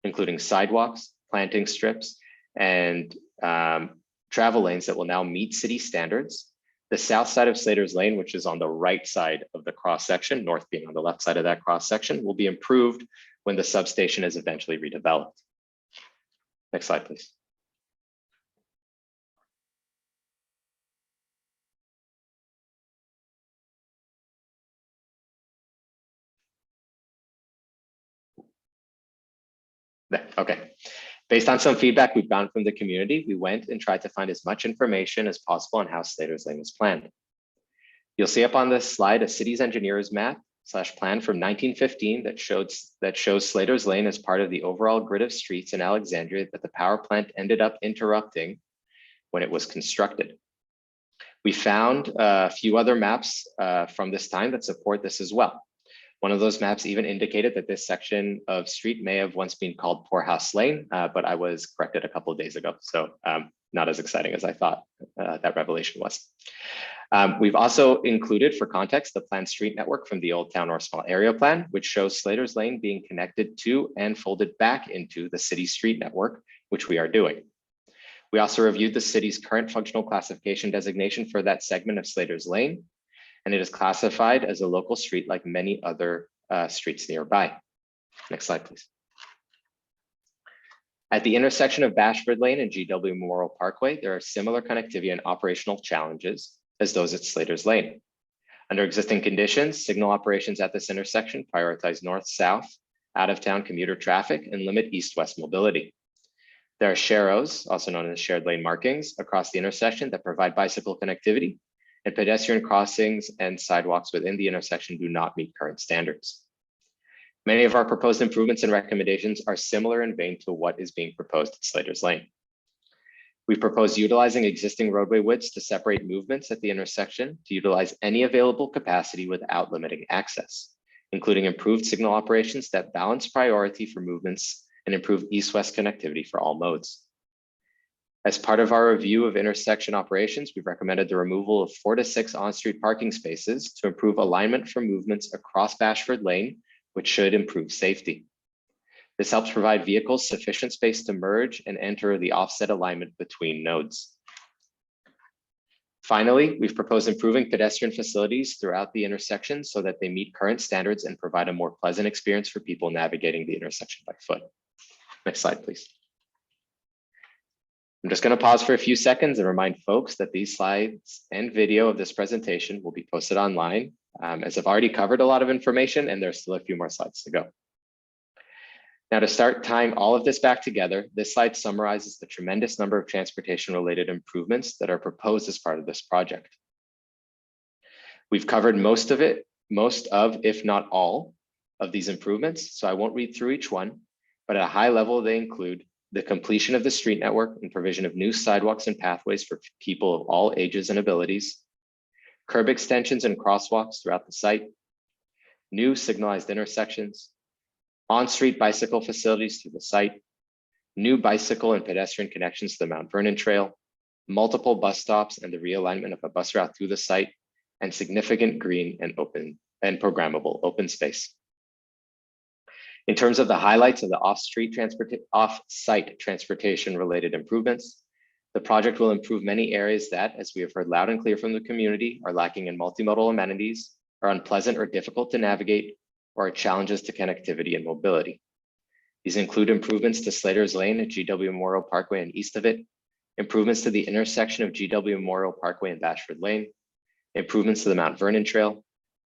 including sidewalks, planting strips, and travel lanes that will now meet city standards. The south side of Slaters Lane, which is on the right side of the cross-section, north being on the left side of that cross-section, will be improved when the substation is eventually redeveloped. Next slide, please. Okay. Based on some feedback we've gotten from the community, we went and tried to find as much information as possible on how Slaters Lane is planned. You'll see up on this slide a city's engineer's map / plan from 1915 that shows Slaters Lane as part of the overall grid of streets in Alexandria that the power plant ended up interrupting when it was constructed. We found a few other maps from this time that support this as well. One of those maps even indicated that this section of street may have once been called Poorhouse Lane, but I was corrected a couple of days ago. So not as exciting as I thought that revelation was. We've also included for context the planned street network from the Old Town or Small Area Plan, which shows Slaters Lane being connected to and folded back into the city street network, which we are doing. We also reviewed the city's current functional classification designation for that segment of Slaters Lane, and it is classified as a local street like many other streets nearby. Next slide, please. At the intersection of Bashford Lane and GW Memorial Parkway, there are similar connectivity and operational challenges as those at Slaters Lane. Under existing conditions, signal operations at this intersection prioritize north-south, out-of-town commuter traffic and limit east-west mobility. There are sharrows, also known as shared lane markings, across the intersection that provide bicycle connectivity, and pedestrian crossings and sidewalks within the intersection do not meet current standards. Many of our proposed improvements and recommendations are similar in vein to what is being proposed at Slaters Lane. We propose utilizing existing roadway widths to separate movements at the intersection to utilize any available capacity without limiting access, including improved signal operations that balance priority for movements and improve east-west connectivity for all modes. As part of our review of intersection operations, we've recommended the removal of 4 to 6 on-street parking spaces to improve alignment for movements across Bashford Lane, which should improve safety. This helps provide vehicles sufficient space to merge and enter the offset alignment between nodes. Finally, we've proposed improving pedestrian facilities throughout the intersection so that they meet current standards and provide a more pleasant experience for people navigating the intersection by foot. Next slide, please. I'm just going to pause for a few seconds and remind folks that these slides and video of this presentation will be posted online, as I've already covered a lot of information and there's still a few more slides to go. Now, to start tying all of this back together, this slide summarizes the tremendous number of transportation-related improvements that are proposed as part of this project. We've covered most of, if not all, of these improvements, so I won't read through each one, but at a high level, they include the completion of the street network and provision of new sidewalks and pathways for people of all ages and abilities, curb extensions and crosswalks throughout the site, new signalized intersections, on-street bicycle facilities through the site, new bicycle and pedestrian connections to the Mount Vernon Trail, multiple bus stops and the realignment of a bus route through the site, and significant green and open and programmable open space. In terms of the highlights of the off-site transportation related improvements, the project will improve many areas that, as we have heard loud and clear from the community, are lacking in multimodal amenities, are unpleasant or difficult to navigate, or are challenges to connectivity and mobility. These include improvements to Slaters Lane at GW Memorial Parkway and east of it, improvements to the intersection of GW Memorial Parkway and Bashford Lane, improvements to the Mount Vernon Trail,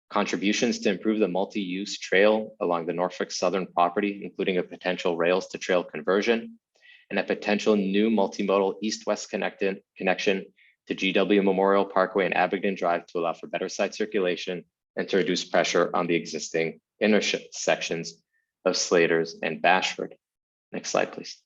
contributions to improve the multi-use trail along the Norfolk Southern property, including a potential rails to trail conversion, and a potential new multimodal east-west connection to GW Memorial Parkway and Abingdon Drive to allow for better site circulation and to reduce pressure on the existing intersections of Slaters and Bashford. Next slide, please.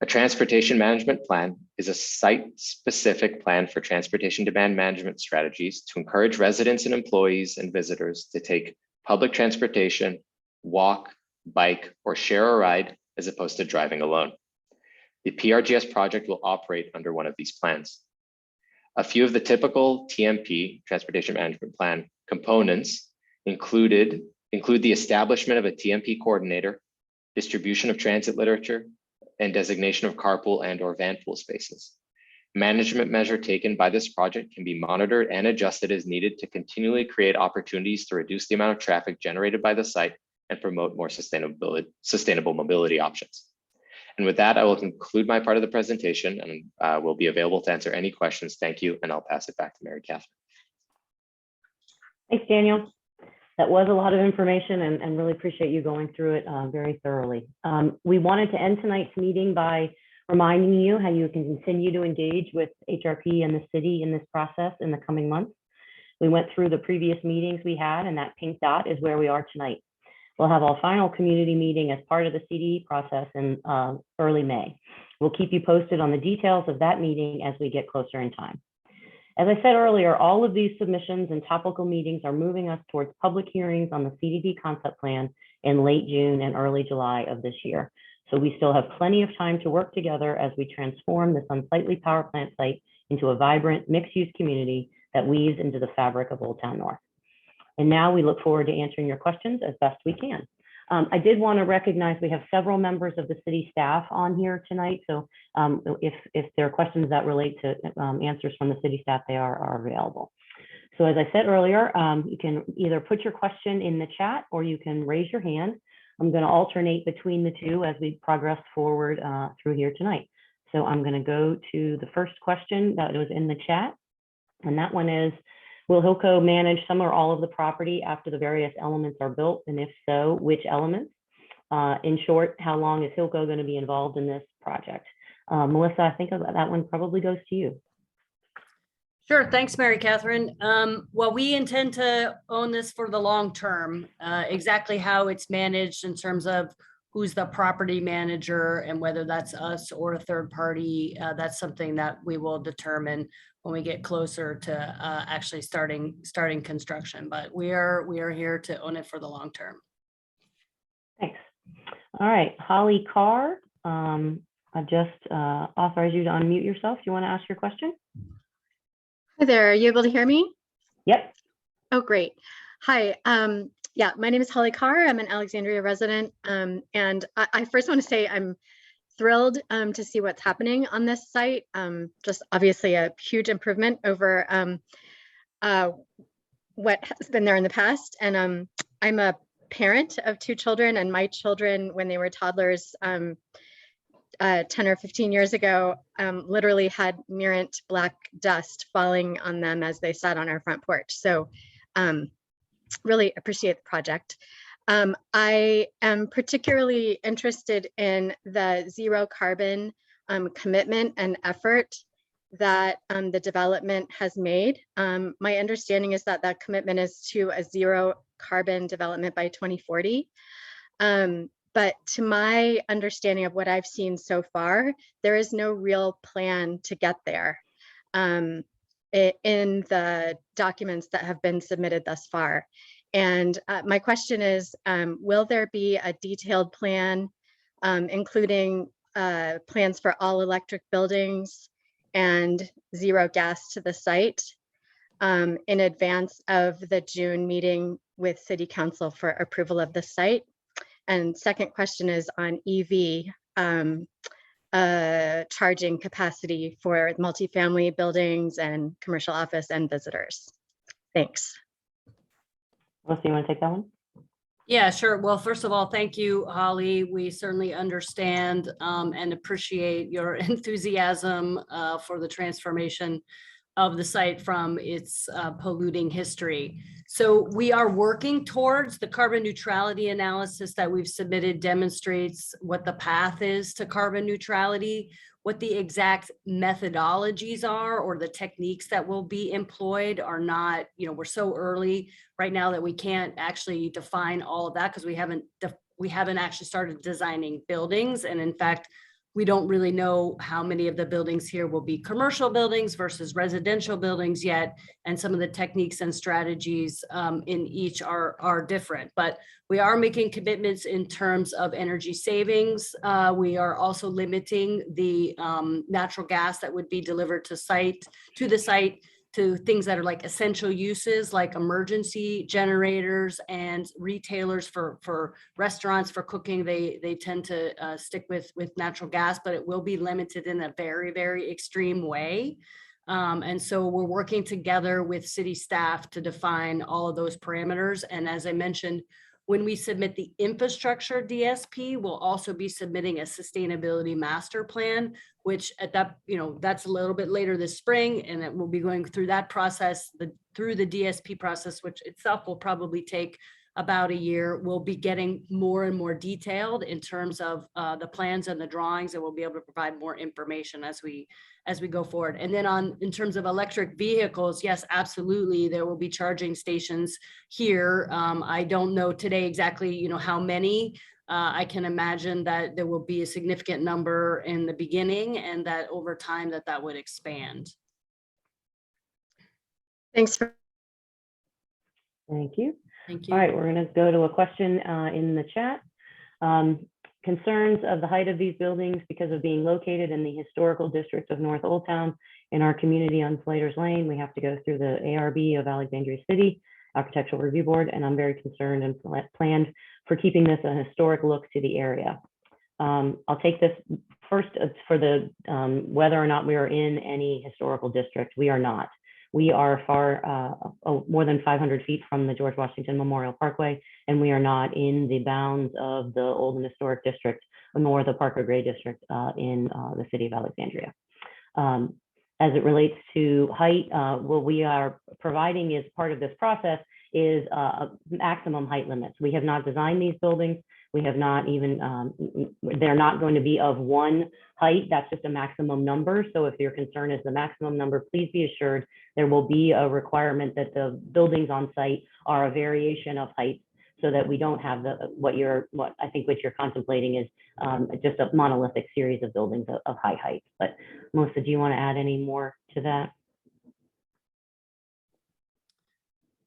A transportation management plan is a site-specific plan for transportation demand management strategies to encourage residents and employees and visitors to take public transportation, walk, bike, or share a ride as opposed to driving alone. The PRGS project will operate under one of these plans. A few of the typical TMP, Transportation Management Plan, components include the establishment of a TMP coordinator, distribution of transit literature, and designation of carpool and or van pool spaces. Management measure taken by this project can be monitored and adjusted as needed to continually create opportunities to reduce the amount of traffic generated by the site and promote more sustainable mobility options. And with that, I will conclude my part of the presentation and will be available to answer any questions. Thank you, and I'll pass it back to Mary Catherine. Thanks, Daniel. That was a lot of information and really appreciate you going through it very thoroughly. We wanted to end tonight's meeting by reminding you how you can continue to engage with HRP and the city in this process in the coming months. We went through the previous meetings we had, and that pink dot is where we are tonight. We'll have our final community meeting as part of the CDE process in early May. We'll keep you posted on the details of that meeting as we get closer in time. As I said earlier, all of these submissions and topical meetings are moving us towards public hearings on the CDD concept plan in late June and early July of this year. So we still have plenty of time to work together as we transform this unsightly power plant site into a vibrant mixed-use community that weaves into the fabric of Old Town North. And now we look forward to answering your questions as best we can. I did want to recognize we have several members of the city staff on here tonight. So if there are questions that relate to answers from the city staff, they are available. So as I said earlier, you can either put your question in the chat or you can raise your hand. I'm going to alternate between the two as we progress forward through here tonight. So I'm going to go to the first question that was in the chat. And that one is, will Hilco manage some or all of the property after the various elements are built? And if so, which elements? In short, how long is Hilco going to be involved in this project? Melissa, I think that one probably goes to you. Sure. Thanks, Mary Catherine. Well, we intend to own this for the long term. Exactly how it's managed in terms of who's the property manager and whether that's us or a third party, that's something that we will determine when we get closer to actually starting construction. But we are here to own it for the long term. Thanks. All right, Holly Carr, I just authorize you to unmute yourself. Do you want to ask your question? Hi there, are you able to hear me? Yep. Oh, great. Hi, yeah, my name is Holly Carr. I'm an Alexandria resident. And I first want to say I'm thrilled to see what's happening on this site. Just obviously a huge improvement over what has been there in the past. And I'm a parent of 2 children, and my children, when they were toddlers, 10 or 15 years ago, literally had Mirant black dust falling on them as they sat on our front porch. So really appreciate the project. I am particularly interested in the zero carbon commitment and effort that the development has made. My understanding is that that commitment is to a zero carbon development by 2040. But to my understanding of what I've seen so far, there is no real plan to get there in the documents that have been submitted thus far. And my question is, will there be a detailed plan, including plans for all electric buildings and zero gas to the site in advance of the June meeting with City Council for approval of the site? And second question is on EV charging capacity for multifamily buildings and commercial office and visitors. Thanks. Melissa, you want to take that one? Yeah, sure. Well, first of all, thank you, Holly. We certainly understand and appreciate your enthusiasm for the transformation of the site from its polluting history. So we are working towards the carbon neutrality analysis that we've submitted demonstrates what the path is to carbon neutrality. What the exact methodologies are or the techniques that will be employed are not, we're so early right now that we can't actually define all of that because we haven't actually started designing buildings. And in fact, we don't really know how many of the buildings here will be commercial buildings versus residential buildings yet. And some of the techniques and strategies in each are different, but we are making commitments in terms of energy savings. We are also limiting the natural gas that would be delivered to the site to things that are like essential uses like emergency generators and retailers for restaurants for cooking. They tend to stick with natural gas, but it will be limited in a very, very extreme way. And so we're working together with city staff to define all of those parameters. And as I mentioned, When we submit the infrastructure DSP, we'll also be submitting a sustainability master plan, which at that, that's a little bit later this spring, and it will be going through that process, through the DSP process, which itself will probably take about a year. We'll be getting more and more detailed in terms of the plans and the drawings, and we'll be able to provide more information as we go forward. And then in terms of electric vehicles, yes, absolutely, there will be charging stations here. I don't know today exactly, how many. I can imagine that there will be a significant number in the beginning, and that over time that would expand. Thanks for. Thank you. Thank you. All right, we're going to go to a question in the chat. Concerns of the height of these buildings because of being located in the historical district of North Old Town in our community on Slaters Lane. We have to go through the ARB of Alexandria City Architectural Review Board, and I'm very concerned and planned for keeping this a historic look to the area. I'll take this first for the whether or not we are in any historical district. We are not. We are more than 500 feet from the George Washington Memorial Parkway, and we are not in the bounds of the Old and Historic District, nor the Parker Gray District in the city of Alexandria. As it relates to height, what we are providing as part of this process is maximum height limits. We have not designed these buildings. We have not even, they're not going to be of one height. That's just a maximum number. So if your concern is the maximum number, please be assured there will be a requirement that the buildings on site are a variation of height, so that we don't have what you're contemplating is just a monolithic series of buildings of high height. But Melissa, do you want to add any more to that?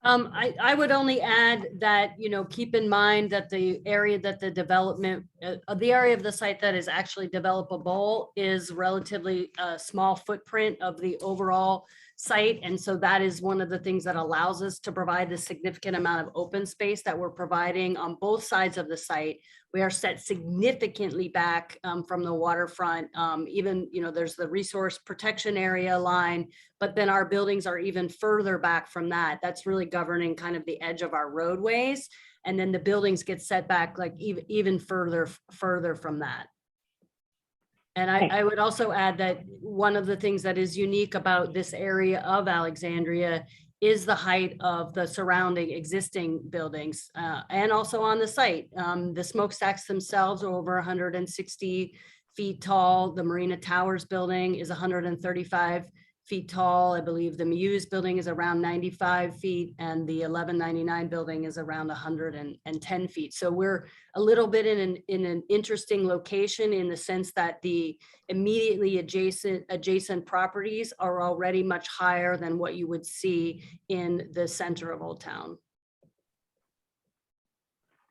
I would only add that, keep in mind that the area that the development, the area of the site that is actually developable is relatively a small footprint of the overall site. And so that is one of the things that allows us to provide the significant amount of open space that we're providing on both sides of the site. We are set significantly back from the waterfront. Even, there's the resource protection area line, but then our buildings are even further back from that. That's really governing kind of the edge of our roadways. And then the buildings get set back like even further from that. And I would also add that one of the things that is unique about this area of Alexandria is the height of the surrounding existing buildings and also on the site. The smokestacks themselves are over 160 feet tall. The Marina Towers building is 135 feet tall. I believe the Muse building is around 95 feet and the 1199 building is around 110 feet. So we're a little bit in an interesting location in the sense that the immediately adjacent properties are already much higher than what you would see in the center of Old Town.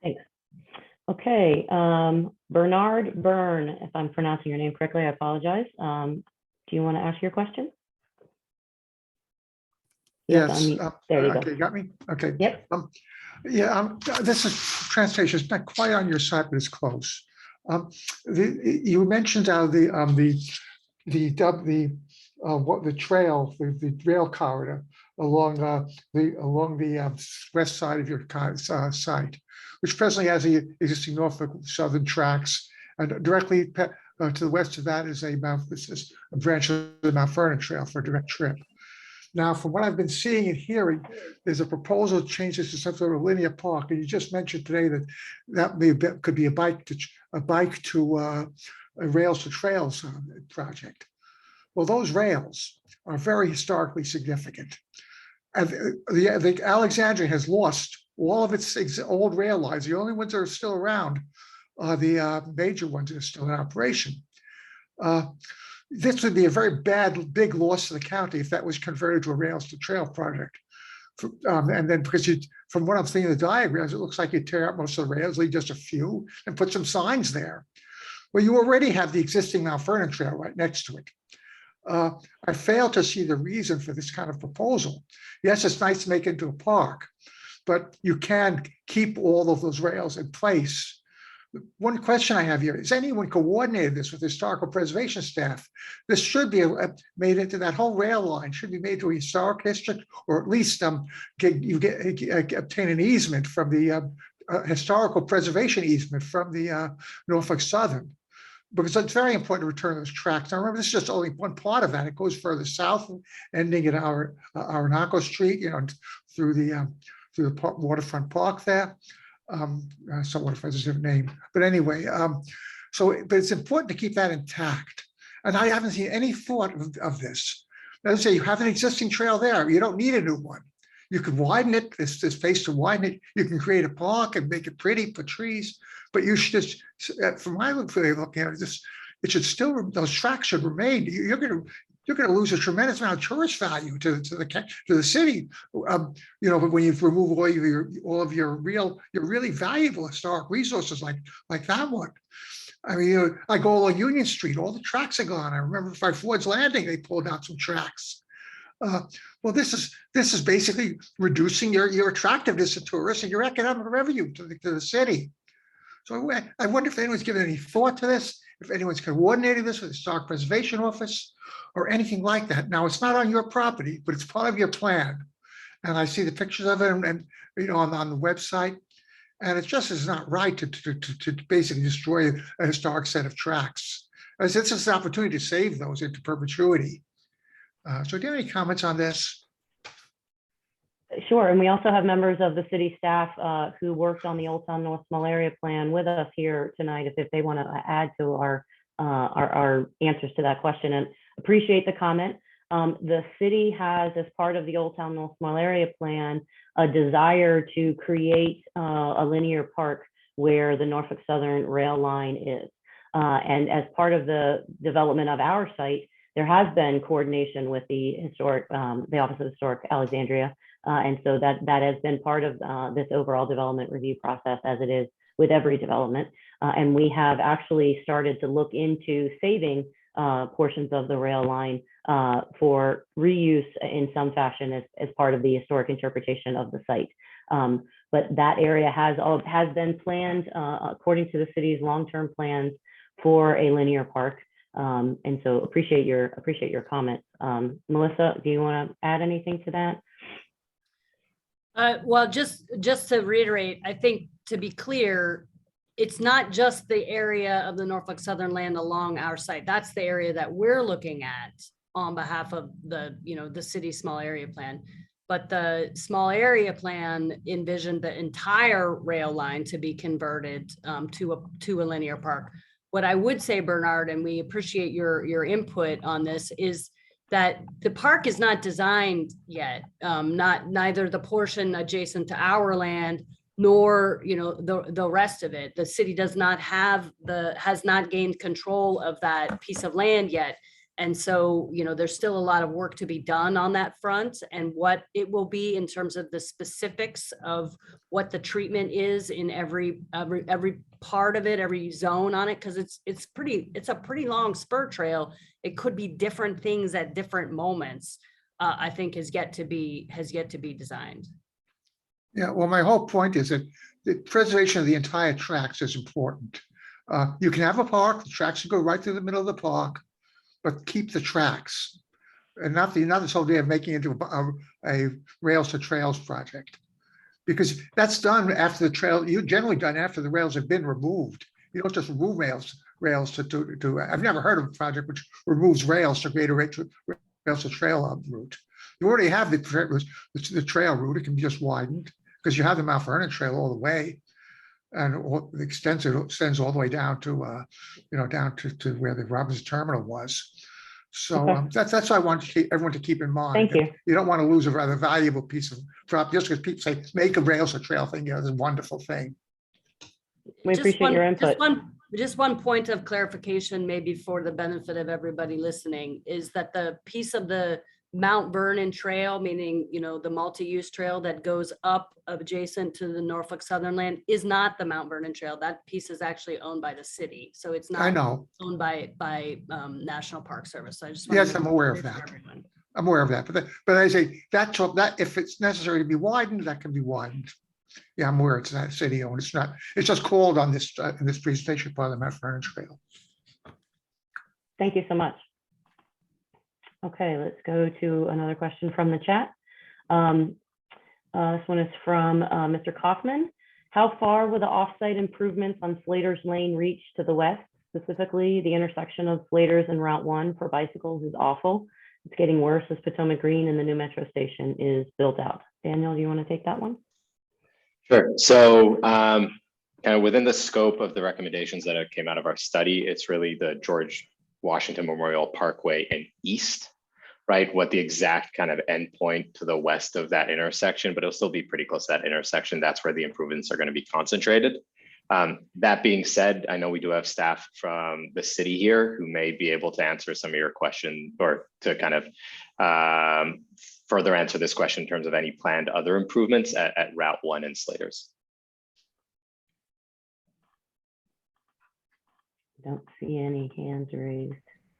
Thanks. Okay, Bernard Byrne, if I'm pronouncing your name correctly, I apologize. Do you want to ask your question? Yes. There you go. Okay, got me? Okay. Yep. This is transportation. It's not quite on your side, but it's close. You mentioned the trail, the rail corridor along the west side of your site, which presently has the existing Norfolk Southern tracks, and directly to the west of that is a branch of the Mount Vernon Trail for a direct trip. Now, from what I've been seeing and hearing, there's a proposal to change this to some sort of linear park, and you just mentioned today that could be a bike to rails to trails project. Well, those rails are very historically significant, and the Alexandria has lost all of its old rail lines. The only ones that are still around are the major ones that are still in operation. This would be a very big loss to the county if that was converted to a rails to trail project. And then because from what I'm seeing in the diagrams, it looks like you tear out most of the rails, leave just a few and put some signs there. Well, you already have the existing Mount Vernon Trail right next to it. I fail to see the reason for this kind of proposal. Yes, it's nice to make it into a park, but you can keep all of those rails in place. One question I have here, is anyone coordinated this with historical preservation staff? This should be made into, that whole rail line should be made to a historic district, or at least obtain an easement from the historical preservation easement from the Norfolk Southern, because it's very important to return those tracks. Now, remember, this is just only one part of that. It goes further south, ending at our Orinoco Street, through the Waterfront Park there. Some Waterfront is a different name, but anyway, but it's important to keep that intact. And I haven't seen any thought of this. As I say, you have an existing trail there. You don't need a new one. You can widen it, this space to widen it. You can create a park and make it pretty, put trees, but you should just, from my way of looking at it, it should still, those tracks should remain. You're going to lose a tremendous amount of tourist value to the city. But when you remove all of your really valuable historic resources like that one. I mean, I go along Union Street, all the tracks are gone. I remember by Ford's Landing, they pulled out some tracks. Well, this is basically reducing your attractiveness to tourists and your economic revenue to the city. So I wonder if anyone's given any thought to this, if anyone's coordinating this with the Historic Preservation Office or anything like that. Now, it's not on your property, but it's part of your plan. And I see the pictures of it and on the website. And it just is not right to basically destroy a historic set of tracks. As this is an opportunity to save those into perpetuity. So do you have any comments on this? Sure, and we also have members of the city staff who worked on the Old Town North Small Area Plan with us here tonight, if they want to add to our answers to that question, and appreciate the comment. The city has, as part of the Old Town North Small Area Plan, a desire to create a linear park where the Norfolk Southern rail line is. And as part of the development of our site, there has been coordination with the Office of Historic Alexandria. And so that has been part of this overall development review process, as it is with every development. And we have actually started to look into saving portions of the rail line for reuse in some fashion as part of the historic interpretation of the site. But that area has been planned according to the city's long-term plans for a linear park. And so appreciate your comments. Melissa, do you want to add anything to that? Well, just to reiterate, I think, to be clear, it's not just the area of the Norfolk Southern land along our site. That's the area that we're looking at on behalf of the city small area plan. But the small area plan envisioned the entire rail line to be converted to a linear park. What I would say, Bernard, and we appreciate your input on this, is that the park is not designed yet, neither the portion adjacent to our land nor the rest of it. The city has not gained control of that piece of land yet. And so, there's still a lot of work to be done on that front, and what it will be in terms of the specifics of what the treatment is in every part of it, every zone on it, because it's a pretty long spur trail. It could be different things at different moments. I think has yet to be designed. Yeah, well, my whole point is that the preservation of the entire tracks is important. You can have a park, the tracks can go right through the middle of the park, but keep the tracks, and not this whole idea of making it into a rails to trails project, because that's done after the trail. You generally done after the rails have been removed. You don't just remove rails to. I've never heard of a project which removes rails to create a rails to trail route. You already have the trail route. It can be just widened because you have the Mount Vernon Trail all the way, and it extends all the way down to down to where the Robbins Terminal was. So Okay. That's what I want everyone to keep in mind. Thank you. You don't want to lose a rather valuable piece of property just because people say make a rails or trail thing. It's a wonderful thing. We appreciate your input. Just one point of clarification, maybe for the benefit of everybody listening, is that the piece of the Mount Vernon Trail, meaning, the multi-use trail that goes up adjacent to the Norfolk Southern land, is not the Mount Vernon Trail. That piece is actually owned by the city. So it's not owned by National Park Service. So I just Yes, I'm aware of that. I'm aware of that. But I say that if it's necessary to be widened, that can be widened. Yeah, I'm aware it's not city owned. It's not. It's just called on this in this presentation part of the Mount Vernon Trail. Thank you so much. Okay, let's go to another question from the chat. This one is from Mr. Kaufman. How far will the off-site improvements on Slaters Lane reach to the west? Specifically, the intersection of Slaters and Route 1 for bicycles is awful. It's getting worse as Potomac Green and the new metro station is built out. Daniel, do you want to take that one? Sure. So kind of within the scope of the recommendations that came out of our study, it's really the George Washington Memorial Parkway and east, right? What the exact kind of endpoint to the west of that intersection, but it'll still be pretty close to that intersection. That's where the improvements are going to be concentrated. That being said, I know we do have staff from the city here who may be able to answer some of your questions or to kind of further answer this question in terms of any planned other improvements at Route 1 and Slaters. Don't see any hands raised.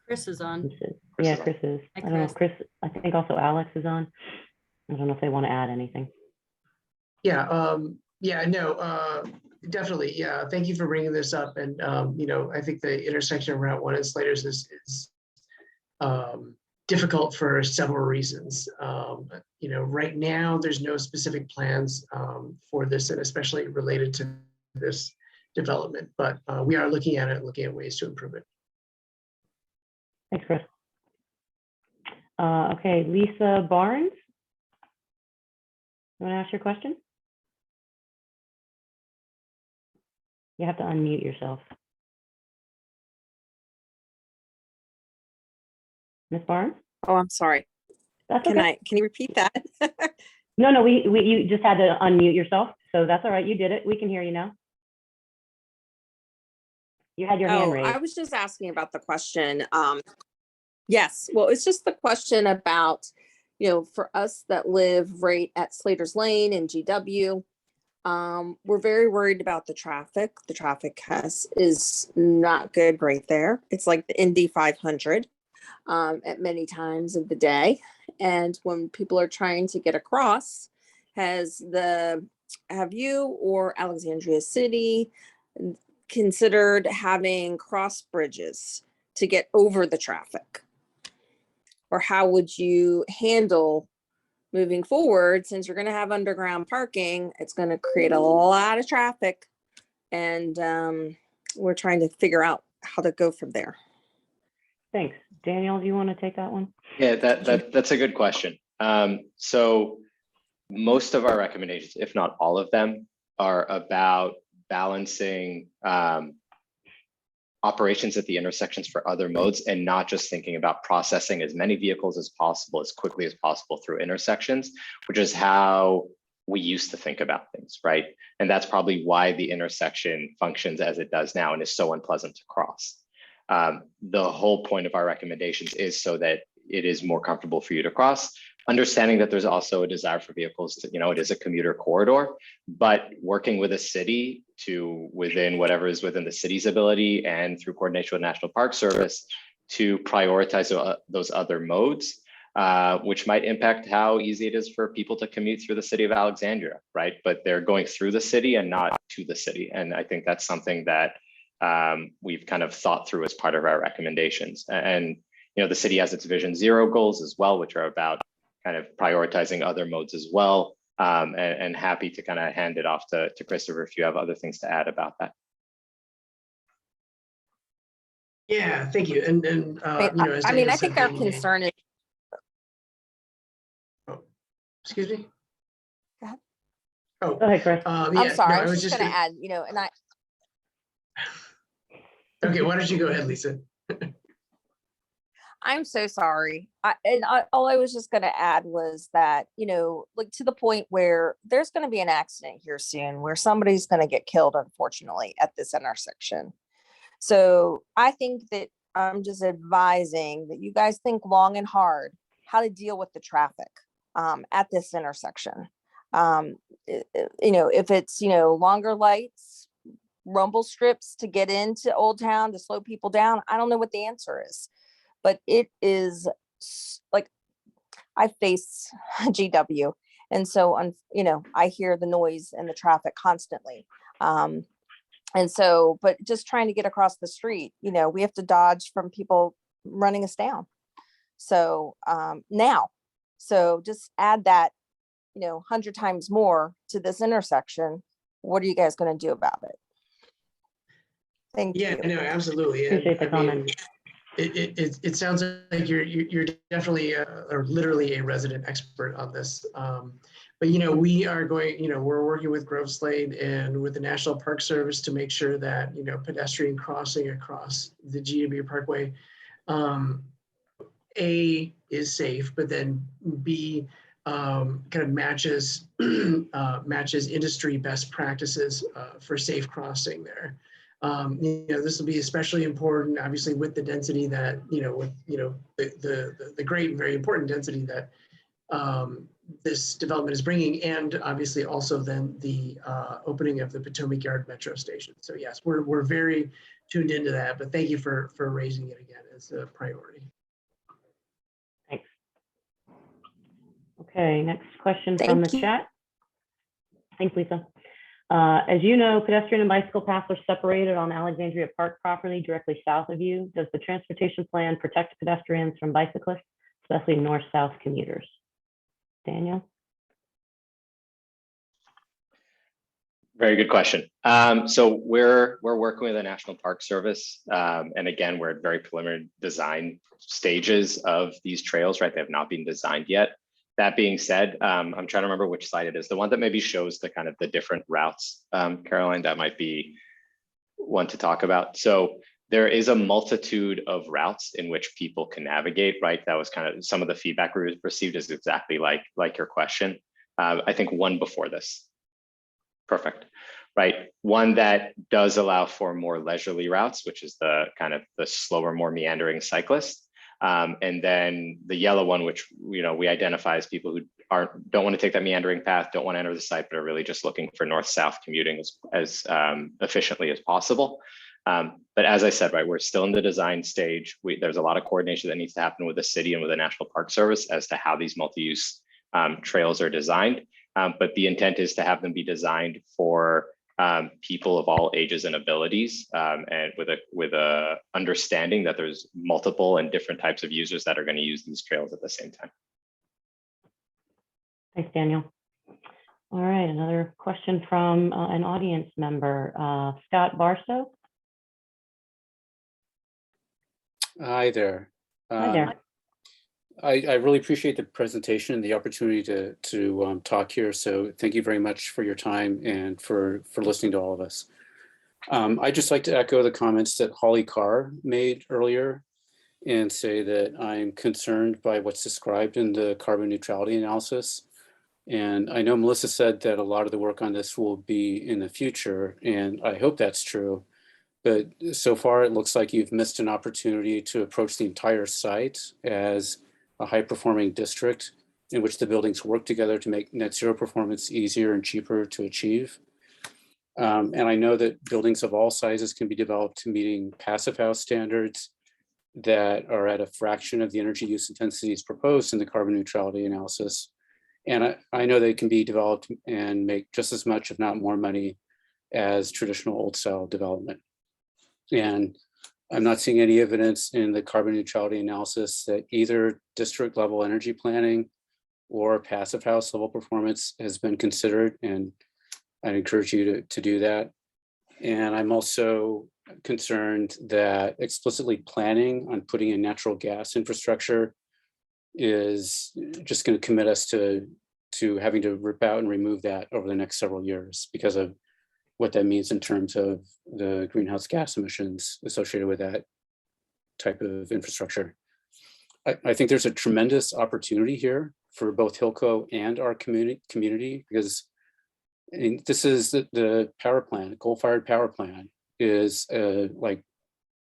Chris is on. Yeah, Chris is. Hi, I don't know if Chris, I think also Alex is on. I don't know if they want to add anything. Yeah, definitely. Yeah, thank you for bringing this up. And, I think the intersection of Route 1 and Slaters is difficult for several reasons. Right now, there's no specific plans for this, and especially related to this development, but we are looking at it, looking at ways to improve it. Thanks, Chris. Okay, Lisa Barnes. You want to ask your question? You have to unmute yourself. Ms. Barnes? Oh, I'm sorry. That's Can okay. you repeat that? No, you just had to unmute yourself. So that's all right. You did it. We can hear you now. You had your hand raised. I was just asking about the question. Yes, well, it's just the question about, for us that live right at Slaters Lane and GW, we're very worried about the traffic. The traffic is not good right there. It's like the Indy 500 at many times of the day. And when people are trying to get across, have you or Alexandria City considered having cross bridges to get over the traffic? Or how would you handle moving forward, since you're going to have underground parking? It's going to create a lot of traffic, and we're trying to figure out how to go from there. Thanks. Daniel, do you want to take that one? Yeah, that's a good question. So most of our recommendations, if not all of them, are about balancing operations at the intersections for other modes and not just thinking about processing as many vehicles as possible, as quickly as possible through intersections, which is how we used to think about things, right? And that's probably why the intersection functions as it does now and is so unpleasant to cross. The whole point of our recommendations is so that it is more comfortable for you to cross, understanding that there's also a desire for vehicles to, it is a commuter corridor, but working with a city to within whatever is within the city's ability and through coordination with National Park Service to prioritize those other modes, which might impact how easy it is for people to commute through the city of Alexandria, right? But they're going through the city and not to the city. And I think that's something that we've kind of thought through as part of our recommendations. And, the city has its Vision Zero goals as well, which are about kind of prioritizing other modes as well. And happy to kind of hand it off to Christopher if you have other things to add about that. Yeah, thank you. And as Daniel I said, think our concern is. Oh, excuse me. Go ahead. Oh, Go ahead, Chris. I'm sorry. I was just going to add, and I. Okay, why don't you go ahead, Lisa? I'm so sorry. All I was just going to add was that, like to the point where there's going to be an accident here soon where somebody's going to get killed, unfortunately, at this intersection. So I think that I'm just advising that you guys think long and hard how to deal with the traffic at this intersection. If it's, longer lights, rumble strips to get into Old Town to slow people down, I don't know what the answer is. But it is like I face GW. And so, I hear the noise and the traffic constantly. And so, but just trying to get across the street, we have to dodge from people running us down. So so just add that, 100 times more to this intersection. what are you guys going to do about it? Thank Yeah, you. no, absolutely. And Appreciate the I mean, comment. it sounds like you're definitely or literally a resident expert on this. But we are going, we're working with Grove Slade and with the National Park Service to make sure that pedestrian crossing across the GW Parkway, A, is safe, but then B, kind of matches industry best practices for safe crossing there. This will be especially important, obviously, with the density that, the great and very important density that this development is bringing, and obviously also then the opening of the Potomac Yard Metro Station. So yes, we're very tuned into that, but thank you for raising it again as a priority. Thanks. Okay, next question from the Thank you. chat. Thanks, Lisa. As you know, pedestrian and bicycle paths are separated on Alexandria Park property directly south of you. Does the transportation plan protect pedestrians from bicyclists, especially north-south commuters? Daniel? Very good question. So we're working with the National Park Service. And again, we're at very preliminary design stages of these trails, right? They have not been designed yet. That being said, I'm trying to remember which slide it is. The one that maybe shows the kind of the different routes, Caroline, that might be one to talk about. So there is a multitude of routes in which people can navigate, right? That was kind of some of the feedback we received is exactly like your question. I think one before this. Perfect, right? One that does allow for more leisurely routes, which is the kind of the slower, more meandering cyclist. And then the yellow one, which we identify as people who don't want to take that meandering path, don't want to enter the site, but are really just looking for north-south commuting as efficiently as possible. But as I said, right, we're still in the design stage. There's a lot of coordination that needs to happen with the city and with the National Park Service as to how these multi-use trails are designed. But the intent is to have them be designed for people of all ages and abilities, and with a understanding that there's multiple and different types of users that are going to use these trails at the same time. Thanks, Daniel. All right, another question from an audience member, Scott Barstow. Hi there. Hi there. I really appreciate the presentation and the opportunity to talk here. So thank you very much for your time and for listening to all of us. I'd just like to echo the comments that Holly Carr made earlier and say that I'm concerned by what's described in the carbon neutrality analysis. And I know Melissa said that a lot of the work on this will be in the future, and I hope that's true. But so far, it looks like you've missed an opportunity to approach the entire site as a high-performing district in which the buildings work together to make net zero performance easier and cheaper to achieve. And I know that buildings of all sizes can be developed to meeting passive house standards that are at a fraction of the energy use intensities proposed in the carbon neutrality analysis. And I know they can be developed and make just as much, if not more money as traditional old style development. And I'm not seeing any evidence in the carbon neutrality analysis that either district level energy planning or passive house level performance has been considered. And I'd encourage you to do that. And I'm also concerned that explicitly planning on putting in natural gas infrastructure is just going to commit us to having to rip out and remove that over the next several years because of what that means in terms of the greenhouse gas emissions associated with that type of infrastructure. I think there's a tremendous opportunity here for both Hilco and our community because this is the power plant, coal-fired power plant is like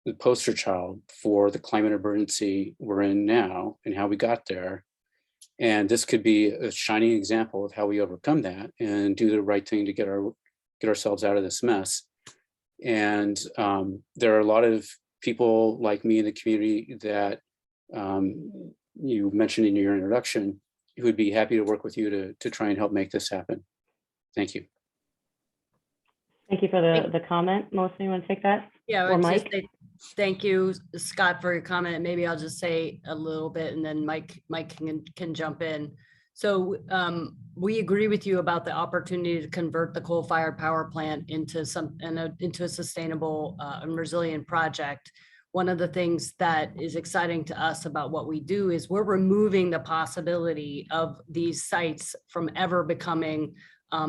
the poster child for the climate emergency we're in now and how we got there. And this could be a shining example of how we overcome that and do the right thing to get ourselves out of this mess. And there are a lot of people like me in the community that you mentioned in your introduction who would be happy to work with you to try and help make this happen. Thank you. Thank you for the comment. Melissa, you want to take that? Yeah, Or Mike? Thank you, Scott, for your comment. Maybe I'll just say a little bit and then Mike can jump in. So we agree with you about the opportunity to convert the coal-fired power plant into into a sustainable and resilient project. One of the things that is exciting to us about what we do is we're removing the possibility of these sites from ever becoming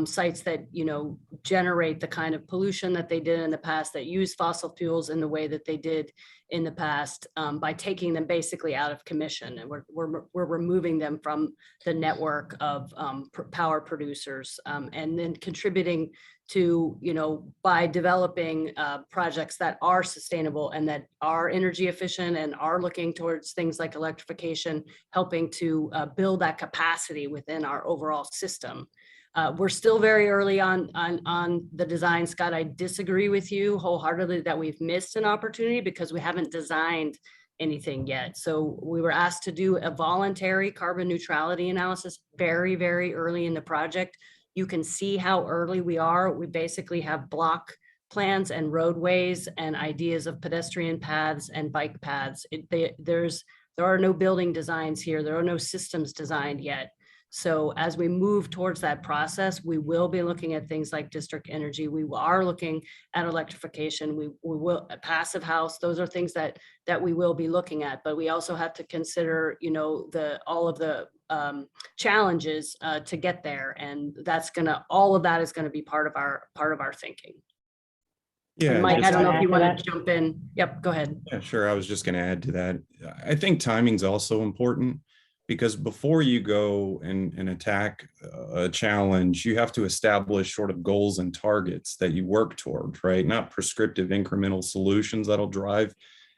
sites that, you know, generate the kind of pollution that they did in the past, that use fossil fuels in the way that they did in the past, by taking them basically out of commission. And we're removing them from the network of power producers, and then contributing to, you know, by developing projects that are sustainable and that are energy efficient and are looking towards things like electrification, helping to build that capacity within our overall system. We're still very early on the design, Scott. I disagree with you wholeheartedly that we've missed an opportunity because we haven't designed anything yet. So we were asked to do a voluntary carbon neutrality analysis very, very early in the project. You can see how early we are. We basically have block plans and roadways and ideas of pedestrian paths and bike paths. There are no building designs here. There are no systems designed yet. So as we move towards that process, we will be looking at things like district energy. We are looking at electrification. We will passive house. Those are things that we will be looking at. But we also have to consider, you know, all of the challenges to get there, and all of that is going to be part of our thinking. Yeah, and Mike, I don't know if you want that. to jump in. Yep, go ahead. Yeah, sure. I was just going to add to that. I think timing's also important, because before you go and attack a challenge, you have to establish sort of goals and targets that you work toward, right? Not prescriptive incremental solutions that'll drive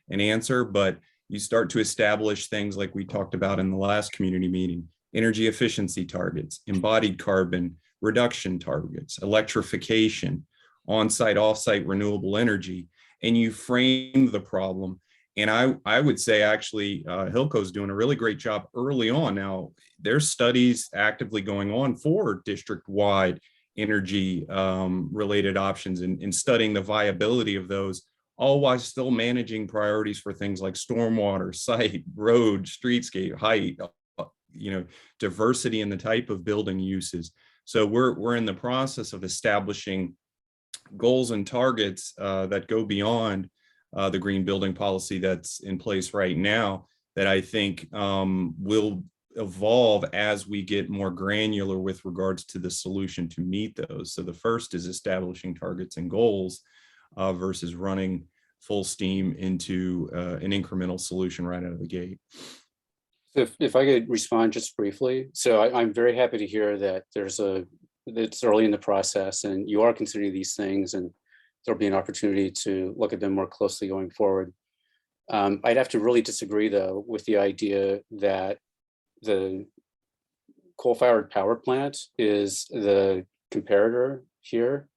an answer, but you start to establish things like we talked about in the last community meeting: energy efficiency targets, embodied carbon reduction targets, electrification, on-site, off-site renewable energy, and you frame the problem. And I would say actually Hilco's doing a really great job early on. Now, there's studies actively going on for district-wide energy related options and studying the viability of those, all while still managing priorities for things like stormwater, site, road, streetscape, height, you know, diversity in the type of building uses. So we're in the process of establishing goals and targets that go beyond the green building policy that's in place right now, that I think will evolve as we get more granular with regards to the solution to meet those. So the first is establishing targets and goals versus running full steam into an incremental solution right out of the gate. If I could respond just briefly. So I'm very happy to hear that it's early in the process and you are considering these things, and there'll be an opportunity to look at them more closely going forward. I'd have to really disagree, though, with the idea that the coal-fired power plant is the comparator here.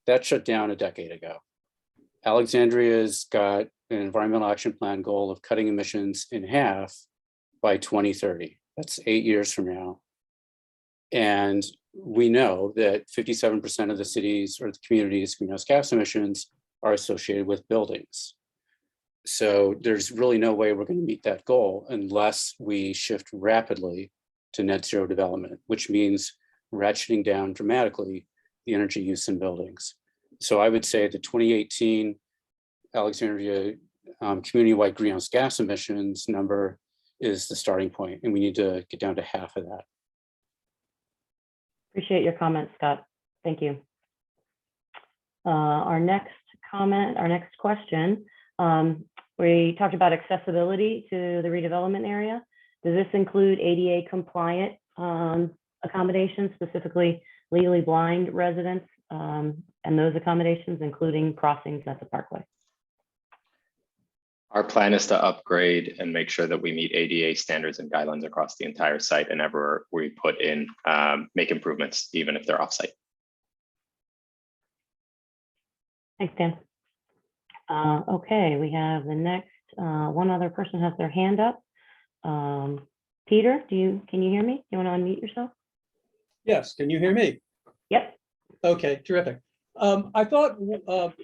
That shut down a decade ago. Alexandria's got an environmental action plan goal of cutting emissions in half by 2030. That's 8 years from now. And we know that 57% of the cities or the communities' greenhouse gas emissions are associated with buildings. So there's really no way we're going to meet that goal unless we shift rapidly to net zero development, which means ratcheting down dramatically the energy use in buildings. So I would say the 2018 Alexandria community-wide greenhouse gas emissions number is the starting point, and we need to get down to half of that. Appreciate your comments, Scott. Thank you. Our next question, we talked about accessibility to the redevelopment area. Does this include ADA compliant accommodations, specifically legally blind residents, and those accommodations, including crossings at the Parkway? Our plan is to upgrade and make sure that we meet ADA standards and guidelines across the entire site, and ever we put in, make improvements, even if they're off-site. Thanks, Dan. Okay, we have the next, one other person has their hand up. Peter, can you hear me? You want to unmute yourself? Yes, can you hear me? Yep. Okay, terrific. I thought it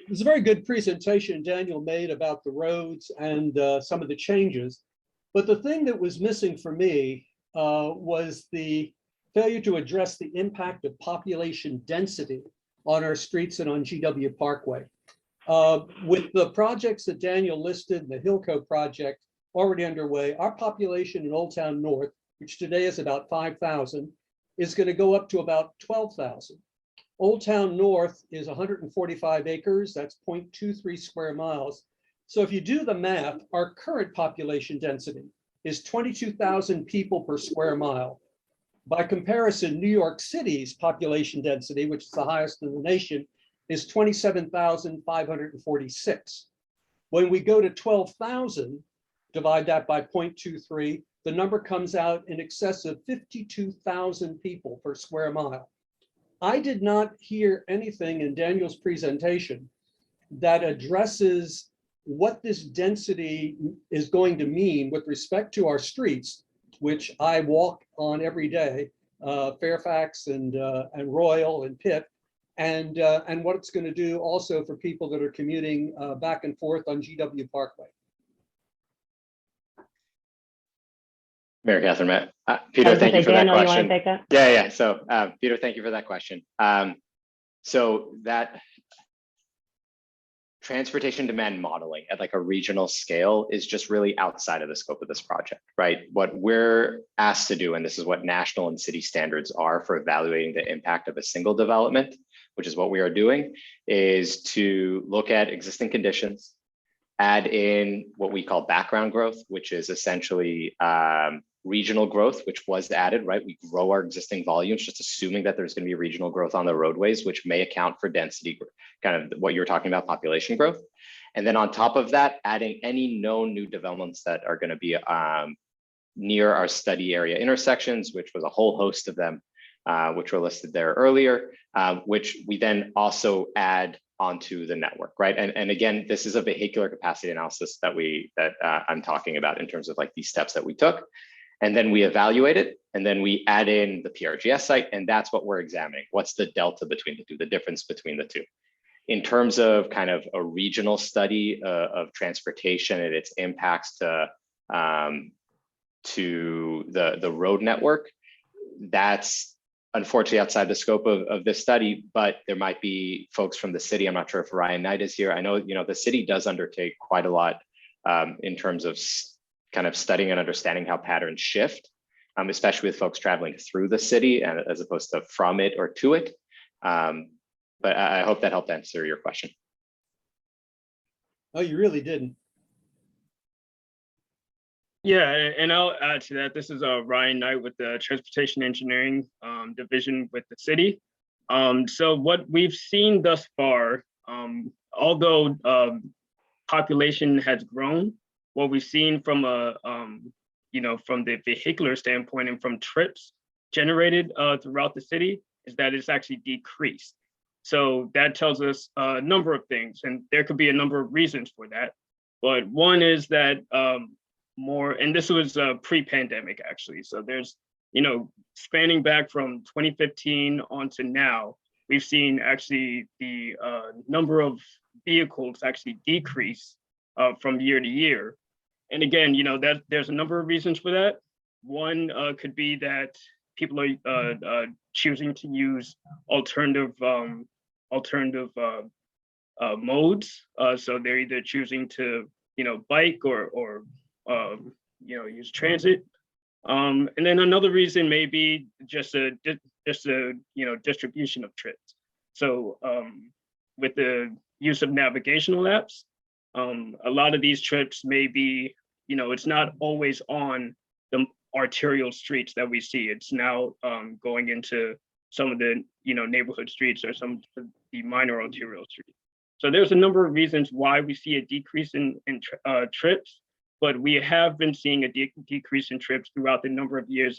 was a very good presentation Daniel made about the roads and some of the changes. But the thing that was missing for me was the failure to address the impact of population density on our streets and on GW Parkway. With the projects that Daniel listed, the Hilco project already underway, our population in Old Town North, which today is about 5,000, is going to go up to about 12,000. Old Town North is 145 acres, that's 0.23 square miles. So if you do the math, our current population density is 22,000 people per square mile. By comparison, New York City's population density, which is the highest in the nation, is 27,546. When we go to 12,000, divide that by 0.23, the number comes out in excess of 52,000 people per square mile. I did not hear anything in Daniel's presentation that addresses what this density is going to mean with respect to our streets, which I walk on every day, Fairfax and Royal and Pitt, and what it's going to do also for people that are commuting back and forth on GW Parkway. Mayor Catherine, Peter, thank you for that Daniel, you want question. to take that? Yeah. So Peter, thank you for that question. So that transportation demand modeling at like a regional scale is just really outside of the scope of this project, right? What we're asked to do, and this is what national and city standards are for evaluating the impact of a single development, which is what we are doing, is to look at existing conditions, add in what we call background growth, which is essentially regional growth, which was added, right? We grow our existing volumes, just assuming that there's going to be regional growth on the roadways, which may account for density, kind of what you were talking about, population growth. And then on top of that, adding any known new developments that are going to be near our study area intersections, which was a whole host of them, which were listed there earlier, which we then also add onto the network, right? And again, this is a vehicular capacity analysis that I'm talking about in terms of like these steps that we took. And then we evaluate it, and then we add in the PRGS site, and that's what we're examining. What's the delta between the two, the difference between the two? In terms of kind of a regional study of transportation and its impacts to the road network, that's unfortunately outside the scope of this study, but there might be folks from the city. I'm not sure if Ryan Knight is here. I know, the city does undertake quite a lot in terms of kind of studying and understanding how patterns shift, especially with folks traveling through the city and as opposed to from it or to it. But I hope that helped answer your question. Oh, you really didn't. Yeah, and I'll add to that. This is Ryan Knight with the Transportation Engineering Division with the city. So what we've seen thus far, although population has grown, what we've seen from from the vehicular standpoint and from trips generated throughout the city is that it's actually decreased. So that tells us a number of things, and there could be a number of reasons for that. But one is that and this was pre-pandemic actually. So there's, spanning back from 2015 on to now, we've seen actually the number of vehicles actually decrease from year to year. And again, that there's a number of reasons for that. One could be that people are choosing to use alternative modes. So they're either choosing to, bike or use transit. And then another reason may be just a distribution of trips. So with the use of navigational apps, a lot of these trips may be, it's not always on the arterial streets that we see. It's now going into some of the, neighborhood streets or some of the minor arterial streets. So there's a number of reasons why we see a decrease in trips, but we have been seeing a decrease in trips throughout the number of years.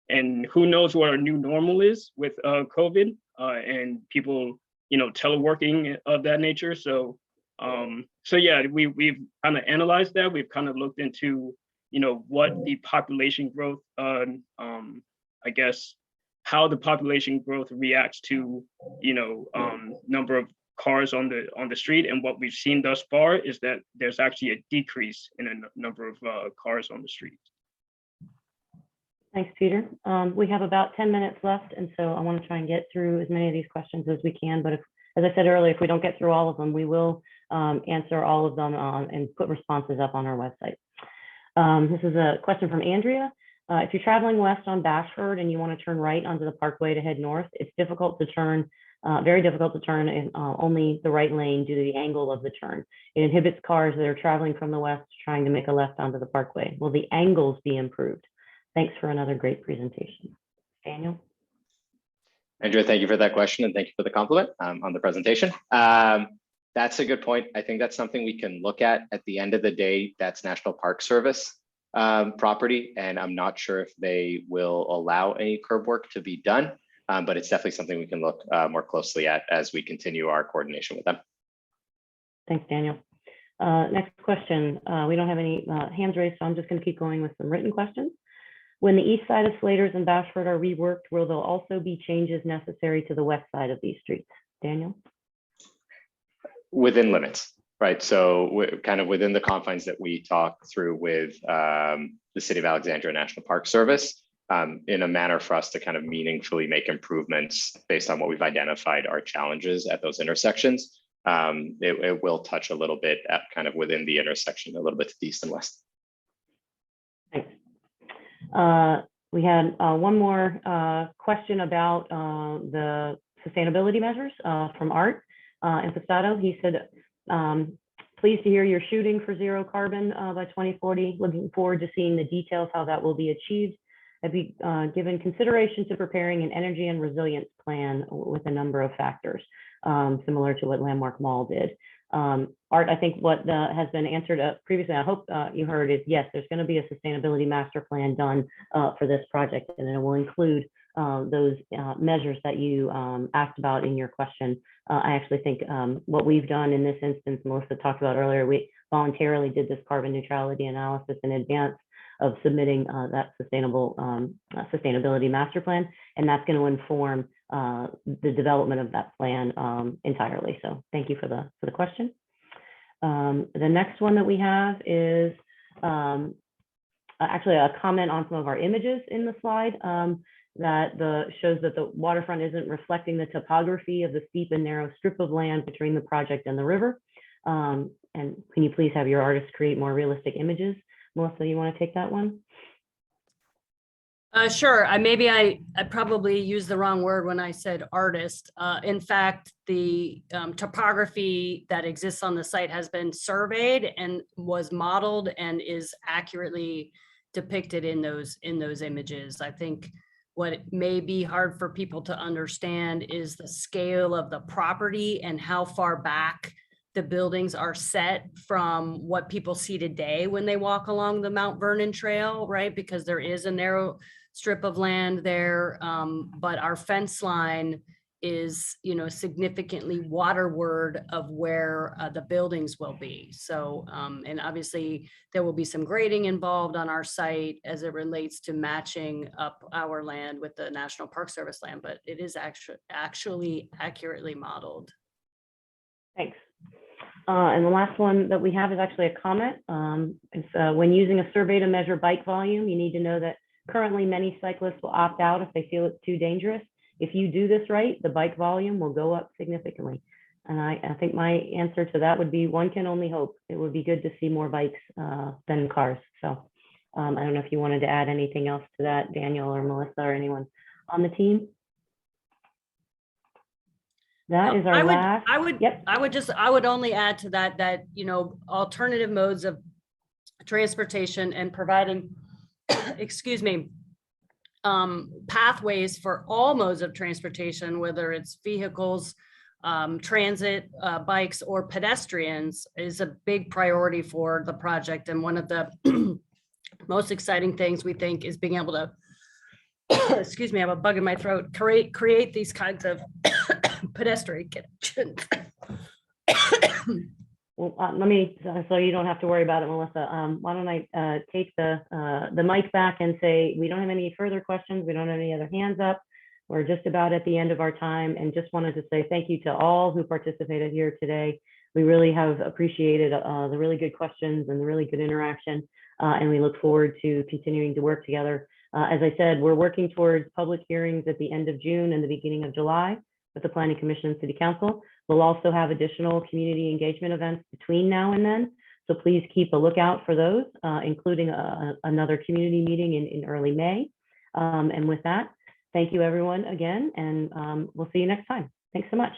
And who knows what our new normal is with COVID and people, teleworking of that nature. So yeah, we've kind of analyzed that. We've kind of looked into, what the population growth, I guess, how the population growth reacts to, number of cars on the street. And what we've seen thus far is that there's actually a decrease in a number of cars on the street. Thanks, Peter. We have about 10 minutes left, and so I want to try and get through as many of these questions as we can. But if, as I said earlier, if we don't get through all of them, we will answer all of them and put responses up on our website. This is a question from Andrea. If you're traveling west on Bashford and you want to turn right onto the Parkway to head north, it's difficult to turn, very difficult to turn in only the right lane due to the angle of the turn. It inhibits cars that are traveling from the west trying to make a left onto the Parkway. Will the angles be improved? Thanks for another great presentation. Daniel? Andrea, thank you for that question and thank you for the compliment on the presentation. That's a good point. I think that's something we can look at the end of the day. That's National Park Service property, and I'm not sure if they will allow any curb work to be done, but it's definitely something we can look more closely at as we continue our coordination with them. Thanks, Daniel. Next question. We don't have any hands raised, so I'm just going to keep going with some written questions. When the east side of Slaters and Bashford are reworked, will there also be changes necessary to the west side of these streets? Daniel? Within limits, right? So kind of within the confines that we talk through with the City of Alexandria National Park Service, in a manner for us to kind of meaningfully make improvements based on what we've identified are challenges at those intersections. It will touch a little bit at kind of within the intersection, a little bit to the east and west. Thanks. We had one more question about the sustainability measures from Art Impastato. He said, pleased to hear you're shooting for zero carbon by 2040. Looking forward to seeing the details how that will be achieved. Have you given consideration to preparing an energy and resilience plan with a number of factors, similar to what Landmark Mall did? Art, I think what has been answered previously, I hope you heard, is yes, there's going to be a sustainability master plan done for this project, and it will include those measures that you asked about in your question. I actually think what we've done in this instance, Melissa talked about earlier, we voluntarily did this carbon neutrality analysis in advance of submitting that sustainability master plan, and that's going to inform the development of that plan entirely. So thank you for the question. The next one that we have is actually a comment on some of our images in the slide that shows that the waterfront isn't reflecting the topography of the steep and narrow strip of land between the project and the river. And can you please have your artists create more realistic images? Melissa, you want to take that one? Sure. Maybe I probably used the wrong word when I said artist. In fact, the topography that exists on the site has been surveyed and was modeled and is accurately depicted in those images. I think what may be hard for people to understand is the scale of the property and how far back the buildings are set from what people see today when they walk along the Mount Vernon Trail, right? Because there is a narrow strip of land there, but our fence line is, significantly waterward of where the buildings will be. So, and obviously there will be some grading involved on our site as it relates to matching up our land with the National Park Service land, but it is actually accurately modeled. Thanks. And the last one that we have is actually a comment. It's when using a survey to measure bike volume, you need to know that currently many cyclists will opt out if they feel it's too dangerous. If you do this right, the bike volume will go up significantly. And I think my answer to that would be one can only hope. It would be good to see more bikes than cars. So I don't know if you wanted to add anything else to that, Daniel or Melissa or anyone on the team. That is our last. I would only add to that alternative modes of transportation and providing, excuse me, pathways for all modes of transportation, whether it's vehicles, transit, bikes, or pedestrians, is a big priority for the project. And one of the most exciting things we think is being able to, excuse me, I have a bug in my throat, create these kinds of pedestrian connections. Well, let me, so you don't have to worry about it, Melissa. Why don't I take the mic back and say, we don't have any further questions. We don't have any other hands up. We're just about at the end of our time, and just wanted to say thank you to all who participated here today. We really have appreciated the really good questions and the really good interaction, and we look forward to continuing to work together As I said, we're working towards public hearings at the end of June and the beginning of July with the Planning Commission and City Council. We'll also have additional community engagement events between now and then. So please keep a lookout for those, including another community meeting in early May. And with that, thank you everyone again, and we'll see you next time. Thanks so much.